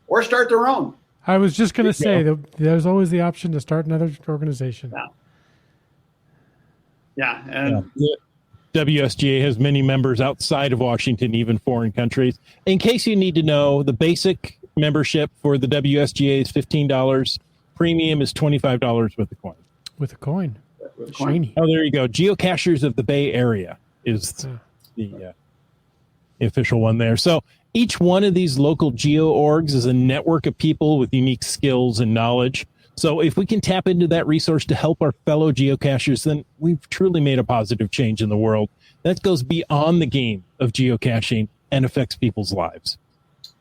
or start their own. I was just going to say that there's always the option to start another organization. Yeah, and WSGA has many members outside of Washington, even foreign countries. In case you need to know, the basic membership for the WSGA is $15. Premium is $25 with the coin. With a coin. with Shiny. Oh, there you go. Geocachers of the Bay Area is the official one there. So each one of these local Geo-Orgs is a network of people with unique skills and knowledge. So if we can tap into that resource to help our fellow geocachers, then we've truly made a positive change in the world. That goes beyond the game of geocaching and affects people's lives.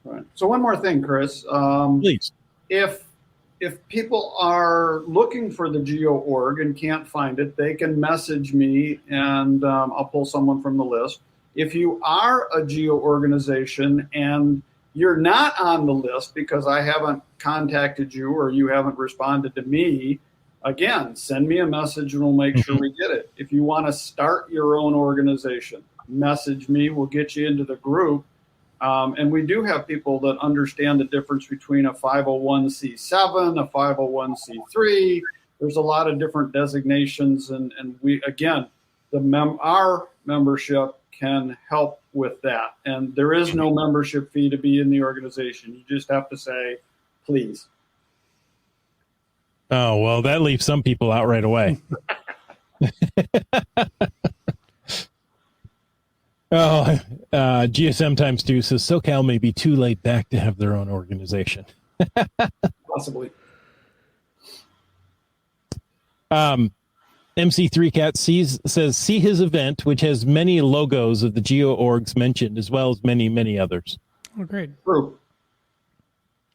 Right. So one more thing, Chris. Please. If people are looking for the Geo-Org and can't find it, they can message me and I'll pull someone from the list. If you are a Geo organization and you're not on the list because I haven't contacted you or you haven't responded to me, again, send me a message and we'll make sure we get it. If you want to start your own organization, message me. We'll get you into the group. And we do have people that understand the difference between a 501c7, a 501c3. There's a lot of different designations. And we, again, our membership can help with that. And there is no membership fee to be in the organization. You just have to say, please. Oh, well, that leaves some people out right away. GSM times 2 says SoCal may be too laid back to have their own organization. Possibly. MC3Cat says, see his event, which has many logos of the Geo-Orgs mentioned, as well as many, many others. Oh, great. True.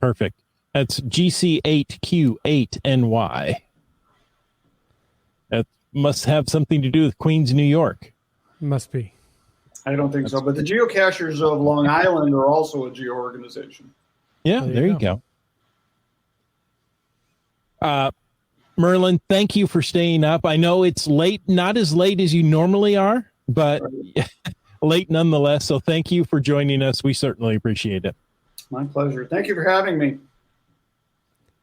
Perfect. That's GC8Q8NY. That must have something to do with Queens, New York. Must be. I don't think so. But the geocachers of Long Island are also a geo organization. Yeah, there you go. Merlin, thank you for staying up. I know it's late, not as late as you normally are, but late nonetheless. So thank you for joining us. We certainly appreciate it. My pleasure. Thank you for having me.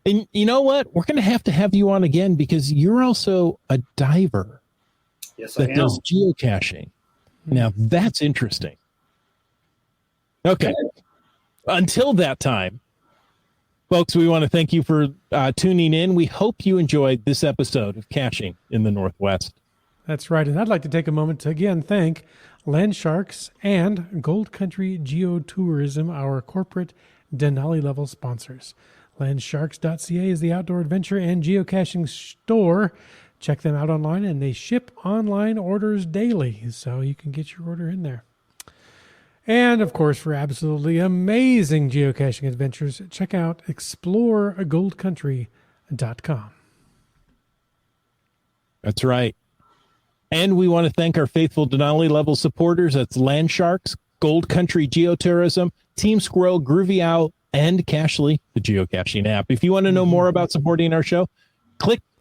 And you know what? We're going to have you on again because you're also a diver. Yes, I that am. does geocaching. Now that's interesting. Okay. Until that time, folks, we want to thank you for tuning in. We hope you enjoyed this episode of Caching in the Northwest. That's right. And I'd like to take a moment to again thank Land Sharks and Gold Country Geotourism, our corporate Denali level sponsors. Landsharks.ca is the outdoor adventure and geocaching store. Check them out online, and they ship online orders daily, so you can get your order in there. And, of course, for absolutely amazing geocaching adventures, check out exploregoldcountry.com. That's right. And we want to thank our faithful Denali level supporters. That's Land Sharks, Gold Country Geotourism, Team Squirrel, Groovy Owl, and Cachly, the geocaching app. If you want to know more about supporting our show,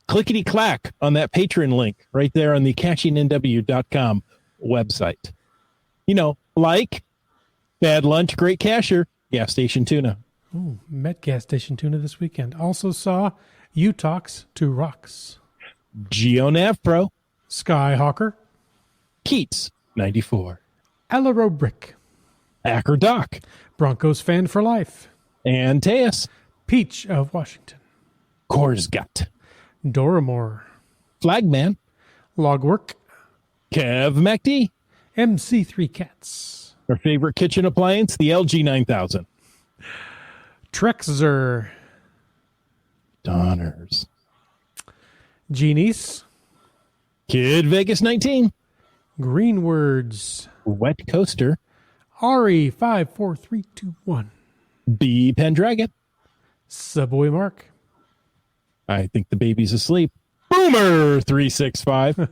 clickety-clack on that Patreon link right there on the cachingnw.com website. You know, like Bad Lunch, Great Cacher, Gas Station Tuna. Ooh, met Gas Station Tuna this weekend. Also saw U-Talks 2 Rocks. GeoNav Pro. Skyhawker. Keats, 94. Alaro Brick. Acker Doc. Broncos Fan for Life. And Teus. Peach of Washington. Korsgut. Doramore. Flagman. Logwork. Kev MacD. MC3 Cats. Our favorite kitchen appliance, the LG 9000. Trexzer. Donners. Genies. Kid Vegas 19. Greenwords. Wet Coaster. Ari 54321. B Pendragon. Subway Mark. I think the baby's asleep. Boomer 365.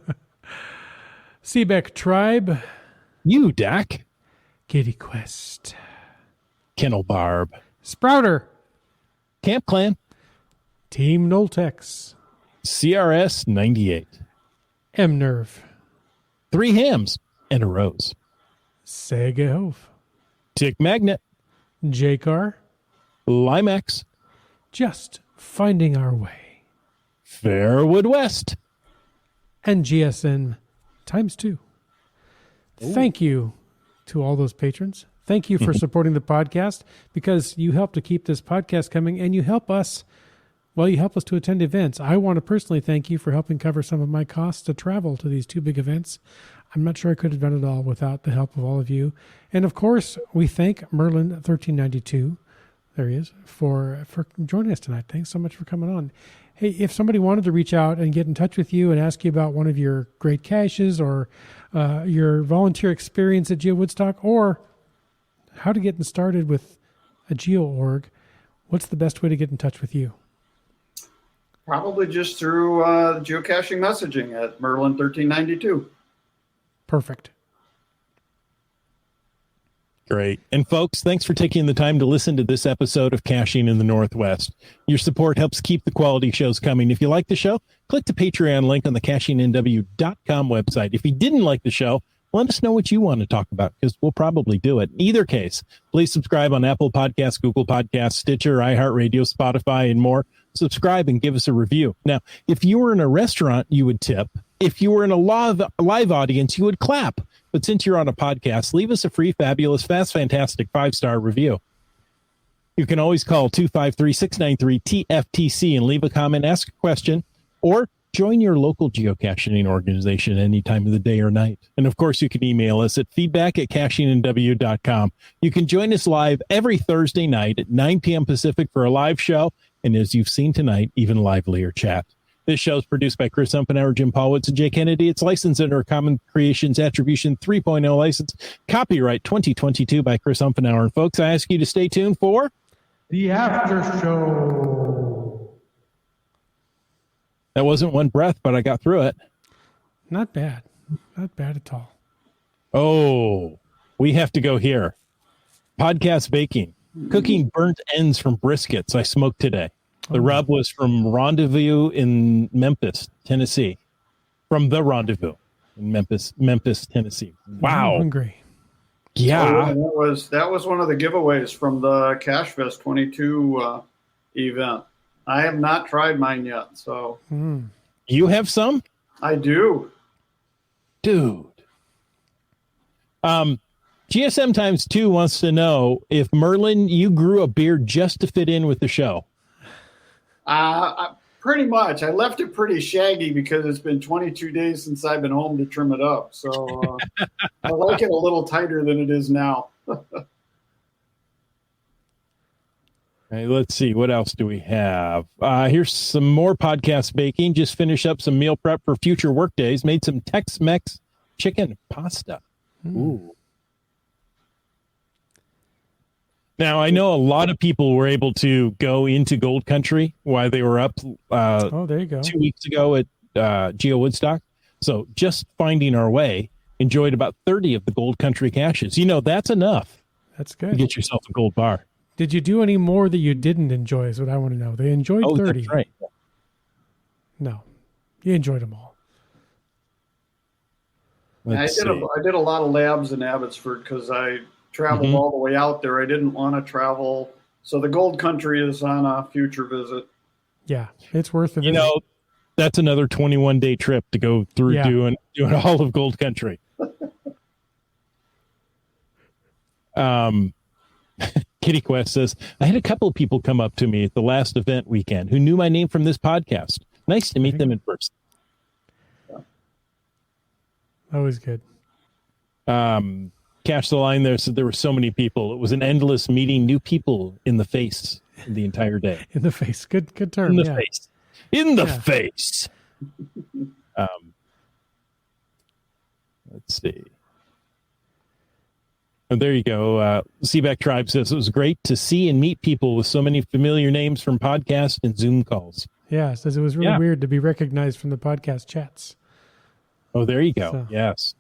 Seebeck Tribe, You, Dak. Kitty Quest, Kennel Barb. Sprouter, Camp Clan. Team Noltex, CRS 98. M-Nerve, 3 hams and a rose. Sega Hove, Tick Magnet. J-Car, Limax. Just Finding Our Way, Fairwood West. and GSN times 2. Thank you to all those patrons. Thank you for supporting the podcast, because you help to keep this podcast coming, and you help us, well, you help us to attend events. I want to personally thank you for helping cover some of my costs to travel to these 2 big events. I'm not sure I could have done it all without the help of all of you. And of course, we thank Merlin 1392, there he is, for joining us tonight. Thanks so much for coming on. Hey, if somebody wanted to reach out and get in touch with you and ask you about one of your great caches, or your volunteer experience at Geo Woodstock, or how to get started with a Geo-Org, what's the best way to get in touch with you? Probably just through geocaching messaging at Merlin 1392. Perfect. Great. And folks, thanks for taking the time to listen to this episode of Caching in the Northwest. Your support helps keep the quality shows coming. If you like the show, click the Patreon link on the CachingNW.com website. If you didn't like the show, let us know what you want to talk about, because we'll probably do it. In either case, please subscribe on Apple Podcasts, Google Podcasts, Stitcher, iHeartRadio, Spotify, and more. Subscribe and give us a review. Now, if you were in a restaurant, you would tip. If you were in a live audience, you would clap. But since you're on a podcast, leave us a free, fabulous, fast, fantastic 5-star review. You can always call 253-693-TFTC and leave a comment, ask a question, or join your local geocaching organization any time of the day or night. And of course, you can email us at feedback@cachingandw.com. You can join us live every Thursday night at 9 p.m. Pacific for a live show. And as you've seen tonight, even livelier chat. This show is produced by Chris Umpenauer, Jim Paulwitz, and Jay Kennedy. It's licensed under a Common Creations Attribution 3.0 license. Copyright 2022 by Chris Umpenauer. And folks, I ask you to stay tuned for The After Show. That wasn't one breath, but I got through it. Not bad. Not bad at all. Oh, we have to go here. Podcast baking. Cooking burnt ends from briskets I smoked today. The rub was from Rendezvous in Memphis, Tennessee. From the Rendezvous in Memphis, Tennessee. Wow. I'm hungry. Yeah. That was one of the giveaways from the Cache Fest 22 event. I have not tried mine yet, so. You have some? I do. Dude. GSM times 2 wants to know if Merlin, you grew a beard just to fit in with the show. Pretty much. I left it pretty shaggy because it's been 22 days since I've been home to trim it up. So I like it a little tighter than it is now. Okay, let's see. What else do we have? Here's some more podcast baking. Just finish up some meal prep for future work days. Made some Tex-Mex chicken pasta. Ooh. Now, I know a lot of people were able to go into Gold Country while they were up There you go. 2 weeks ago at Geo Woodstock. So just finding our way, enjoyed about 30 of the Gold Country caches. You know, that's enough That's to good. get yourself a gold bar. Did you do any more that you didn't enjoy is what I want to know. They enjoyed 30. That's right. No, you enjoyed them all. I did a lot of labs in Abbotsford because I traveled all the way out there. I didn't want to travel. So the Gold Country is on a future visit. Yeah, it's worth it. You know, that's another 21-day trip to go through doing all of Gold Country. Kitty Quest says, I had a couple of people come up to me at the last event weekend who knew my name from this podcast. Nice to meet them in person. Always good. Cash the line there said there were so many people. It was an endless meeting new people in the face the entire day. In the face. Good term. In the yeah. face. In the face. Let's see. Oh, there you go. Seaback Tribe says it was great to see and meet people with so many familiar names from podcasts and Zoom calls. Yeah, it says it was really weird to be recognized from the podcast chats. Oh, there you go. So- Yes.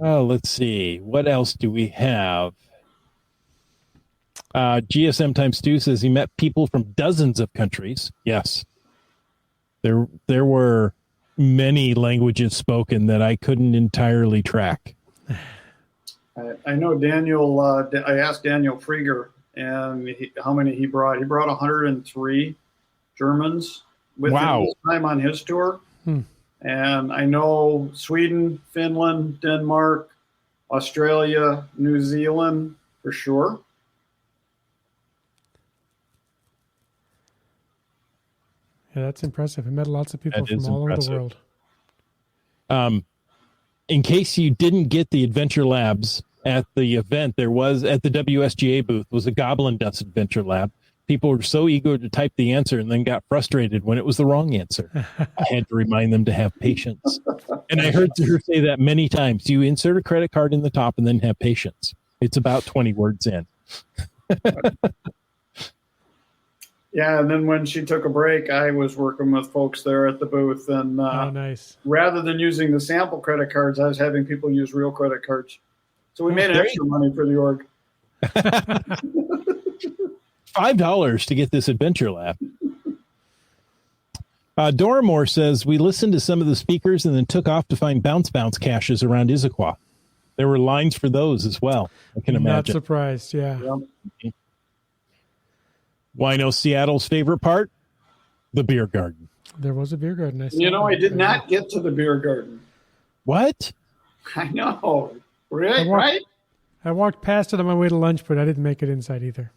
Oh, let's see. What else do we have? GSM times 2 says he met people from dozens of countries. Yes. There were many languages spoken that I couldn't entirely track. I know Daniel. I asked Daniel Frieger and how many he brought. He brought 103 Germans with him this time on his tour. And I know Sweden, Finland, Denmark, Australia, New Zealand for sure. Yeah, that's impressive. I met lots of people from all over the world. In case you didn't get the Adventure Labs at the event, there was at the WSGA booth was a Goblin Dust Adventure Lab. People were so eager to type the answer and then got frustrated when it was the wrong answer. I had to remind them to have patience. And I heard her say that many times. You insert a credit card in the top and then have patience. It's about 20 words in. Yeah, and then when she took a break, I was working with folks there at the booth. And Oh, nice. rather than using the sample credit cards, I was having people use real credit cards. So we made extra money for the org. $5 to get this Adventure Lab. Doramore says, we listened to some of the speakers and then took off to find bounce caches around Issaquah. There were lines for those as well. I can imagine. Not surprised, yeah. Wino Seattle's favorite part? The beer garden. There was a beer garden. I did not get to the beer garden. What? I know. Right? I walked past it on my way to lunch, but I didn't make it inside either.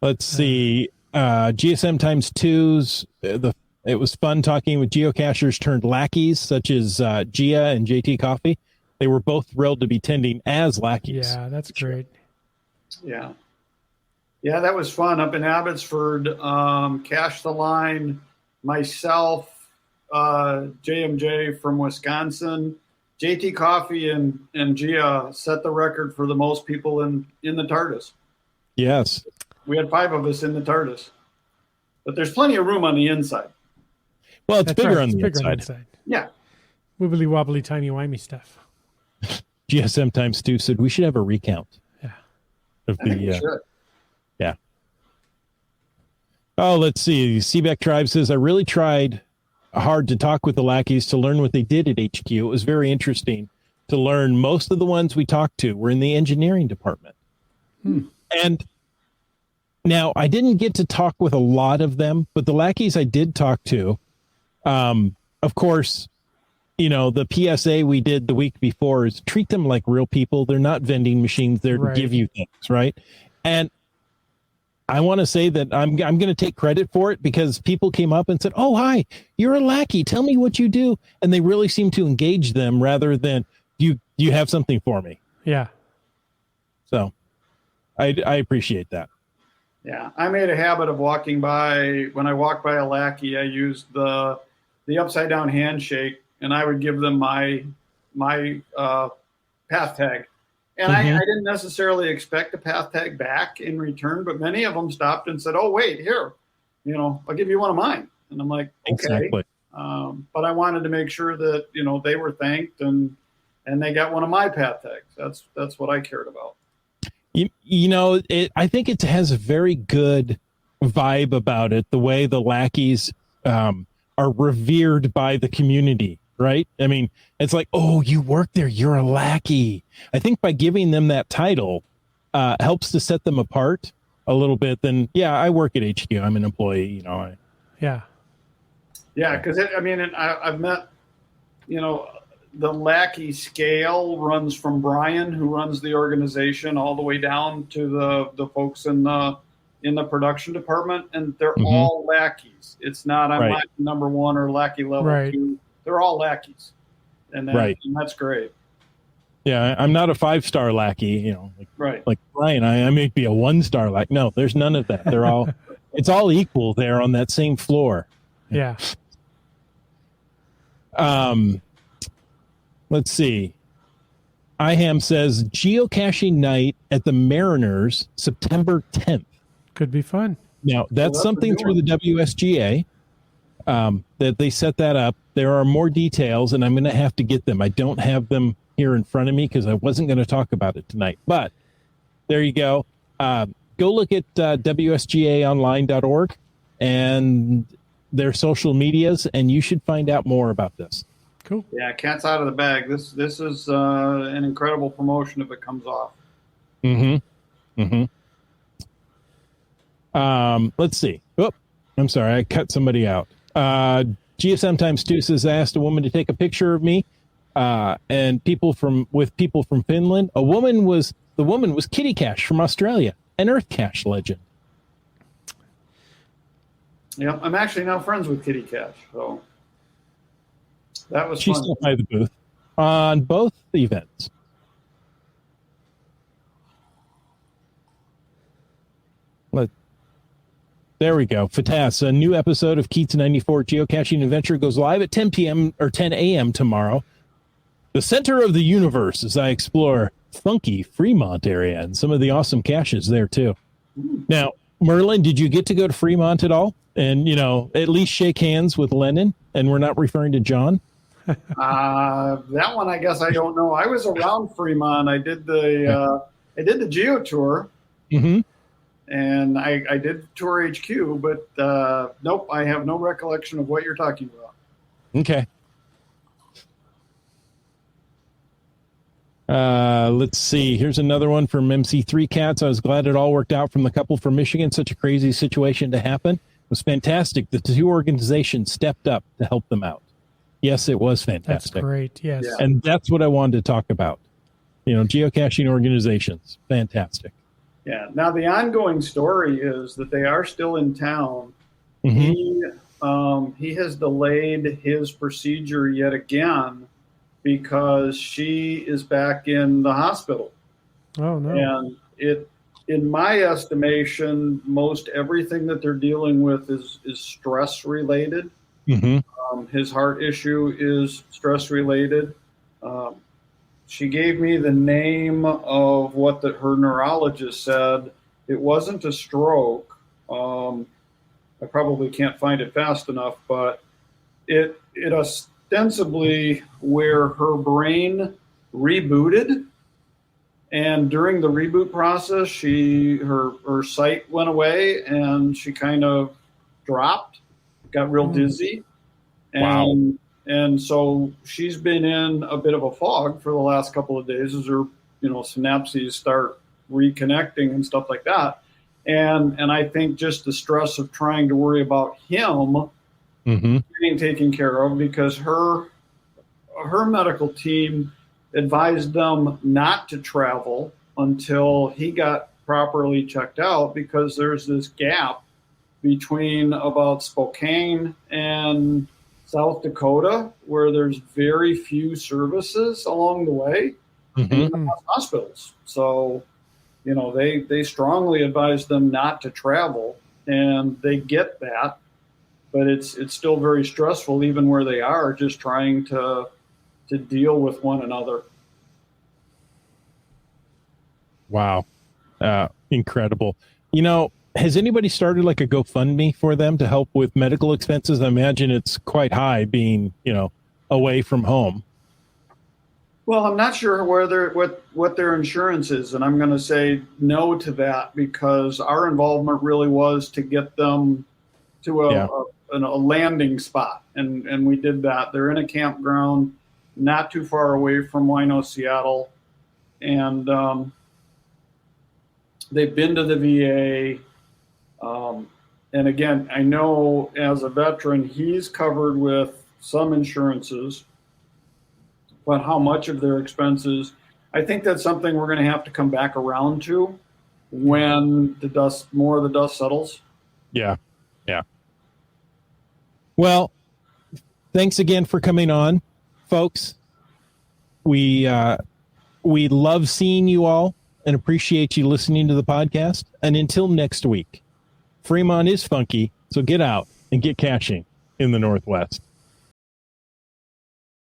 Let's see. GSM times 2's. It was fun talking with geocachers turned lackeys, such as Gia and JT Coffee. They were both thrilled to be tending as lackeys. Yeah, that's great. Yeah. Yeah, that was fun up in Abbotsford. Cash the Line, myself, JMJ from Wisconsin, JT Coffee and Gia set the record for the most people in the TARDIS. Yes. We had 5 of us in the TARDIS. But there's plenty of room on the inside. Well, it's bigger on the inside. Yeah. Wibbly wobbly, tiny wimey stuff. GSM times 2 said we should have a recount. Yeah. Of I think we should. Yeah. Oh, let's see. Seabeck Tribe says, I really tried hard to talk with the lackeys to learn what they did at HQ. It was very interesting to learn. Most of the ones we talked to were in the engineering department. And now I didn't get to talk with a lot of them, but the lackeys I did talk to, of course, the PSA we did the week before is treat them like real people. They're not vending machines there to give you things, right? And I want to say that I'm going to take credit for it because people came up and said, oh, hi, you're a lackey. Tell me what you do. And they really seem to engage them rather than you have something for me. Yeah. So I appreciate that. Yeah. I made a habit of walking by. When I walked by a lackey, I used the upside down handshake and I would give them my path tag. And I didn't necessarily expect a path tag back in return, but many of them stopped and said, oh, wait, here, I'll give you one of mine. And I'm like, okay. Exactly. But I wanted to make sure that, they were thanked and they got one of my path tags. That's what I cared about. I think it has a very good vibe about it, the way the lackeys are revered by the community. Right? I mean, it's like, oh, you work there. You're a lackey. I think by giving them that title helps to set them apart a little bit. Then, yeah, I work at HQ. I'm an employee. Yeah. Yeah, because I've met, the lackey scale runs from Brian, who runs the organization, all the way down to the folks in the production department, and they're all lackeys. It's not I'm lackey number 1 or lackey level 2. They're all lackeys, and that's great. Yeah, I'm not a 5-star lackey, like Brian. I may be a 1-star lackey. No, there's none of that. They're all, it's all equal there on that same floor. Yeah. Let's see. Iham says geocaching night at the Mariners, September 10th. Could be fun. Now that's something through the WSGA. that they set that up. There are more details, and I'm going to have to get them. I don't have them here in front of me because I wasn't going to talk about it tonight. But there you go. Go look at wsgaonline.org and their social medias, and you should find out more about this. Cool. Yeah, cat's out of the bag. This is an incredible promotion if it comes off. Let's see. Oh, I'm sorry, I cut somebody out. GSM times 2 says I asked a woman to take a picture of me, and people from Finland. The woman was Kitty Cache from Australia, an Earth Cache legend. Yeah, I'm actually now friends with Kitty Cache, so that was She's fun. still by the booth on both events. There we go. Fatas, a new episode of Keats 94 Geocaching Adventure goes live at 10 p.m. or 10 a.m. tomorrow. The center of the universe as I explore funky Fremont area and some of the awesome caches there too. Now, Merlin, did you get to go to Fremont at all? And, at least shake hands with Lennon? And we're not referring to John? That one, I guess I don't know. I was around Fremont. I did the Geo tour. Mm-hmm. And I did tour HQ, but nope, I have no recollection of what you're talking about. Okay. Let's see. Here's another one from MC3 Cats. I was glad it all worked out from the couple from Michigan. Such a crazy situation to happen. It was fantastic. The two organizations stepped up to help them out. Yes, it was fantastic. That's great. Yes. Yeah. And that's what I wanted to talk about. Geocaching organizations. Fantastic. Yeah. Now the ongoing story is that they are still in town. Mm-hmm. He has delayed his procedure yet again because she is back in the hospital. Oh no. And in my estimation, most everything that they're dealing with is stress related. Mm-hmm. His heart issue is stress related. She gave me the name of what her neurologist said. It wasn't a stroke. I probably can't find it fast enough, but it ostensibly where her brain rebooted, and during the reboot process, her sight went away and she kind of dropped, got real dizzy, Wow. And so she's been in a bit of a fog for the last couple of days as her, synapses start reconnecting and stuff like that. And I think just the stress of trying to worry about him getting taken care of, because her medical team advised them not to travel until he got properly checked out, because there's this gap between about Spokane and South Dakota where there's very few services along the way in hospitals. So, they strongly advise them not to travel, and they get that, but it's still very stressful even where they are, just trying to deal with one another. Wow. Incredible. Has anybody started like a GoFundMe for them to help with medical expenses? I imagine it's quite high being, away from home. Well, I'm not sure what their insurance is, and I'm going to say no to that, because our involvement really was to get them to a landing spot, and we did that. They're in a campground not too far away from Wino, Seattle, and they've been to the VA. And again, I know as a veteran, he's covered with some insurances, but how much of their expenses, I think that's something we're going to have to come back around to when more of the dust settles. Yeah. Yeah. Well, thanks again for coming on, folks. We love seeing you all and appreciate you listening to the podcast. And until next week, Fremont is funky, so get out and get caching in the Northwest.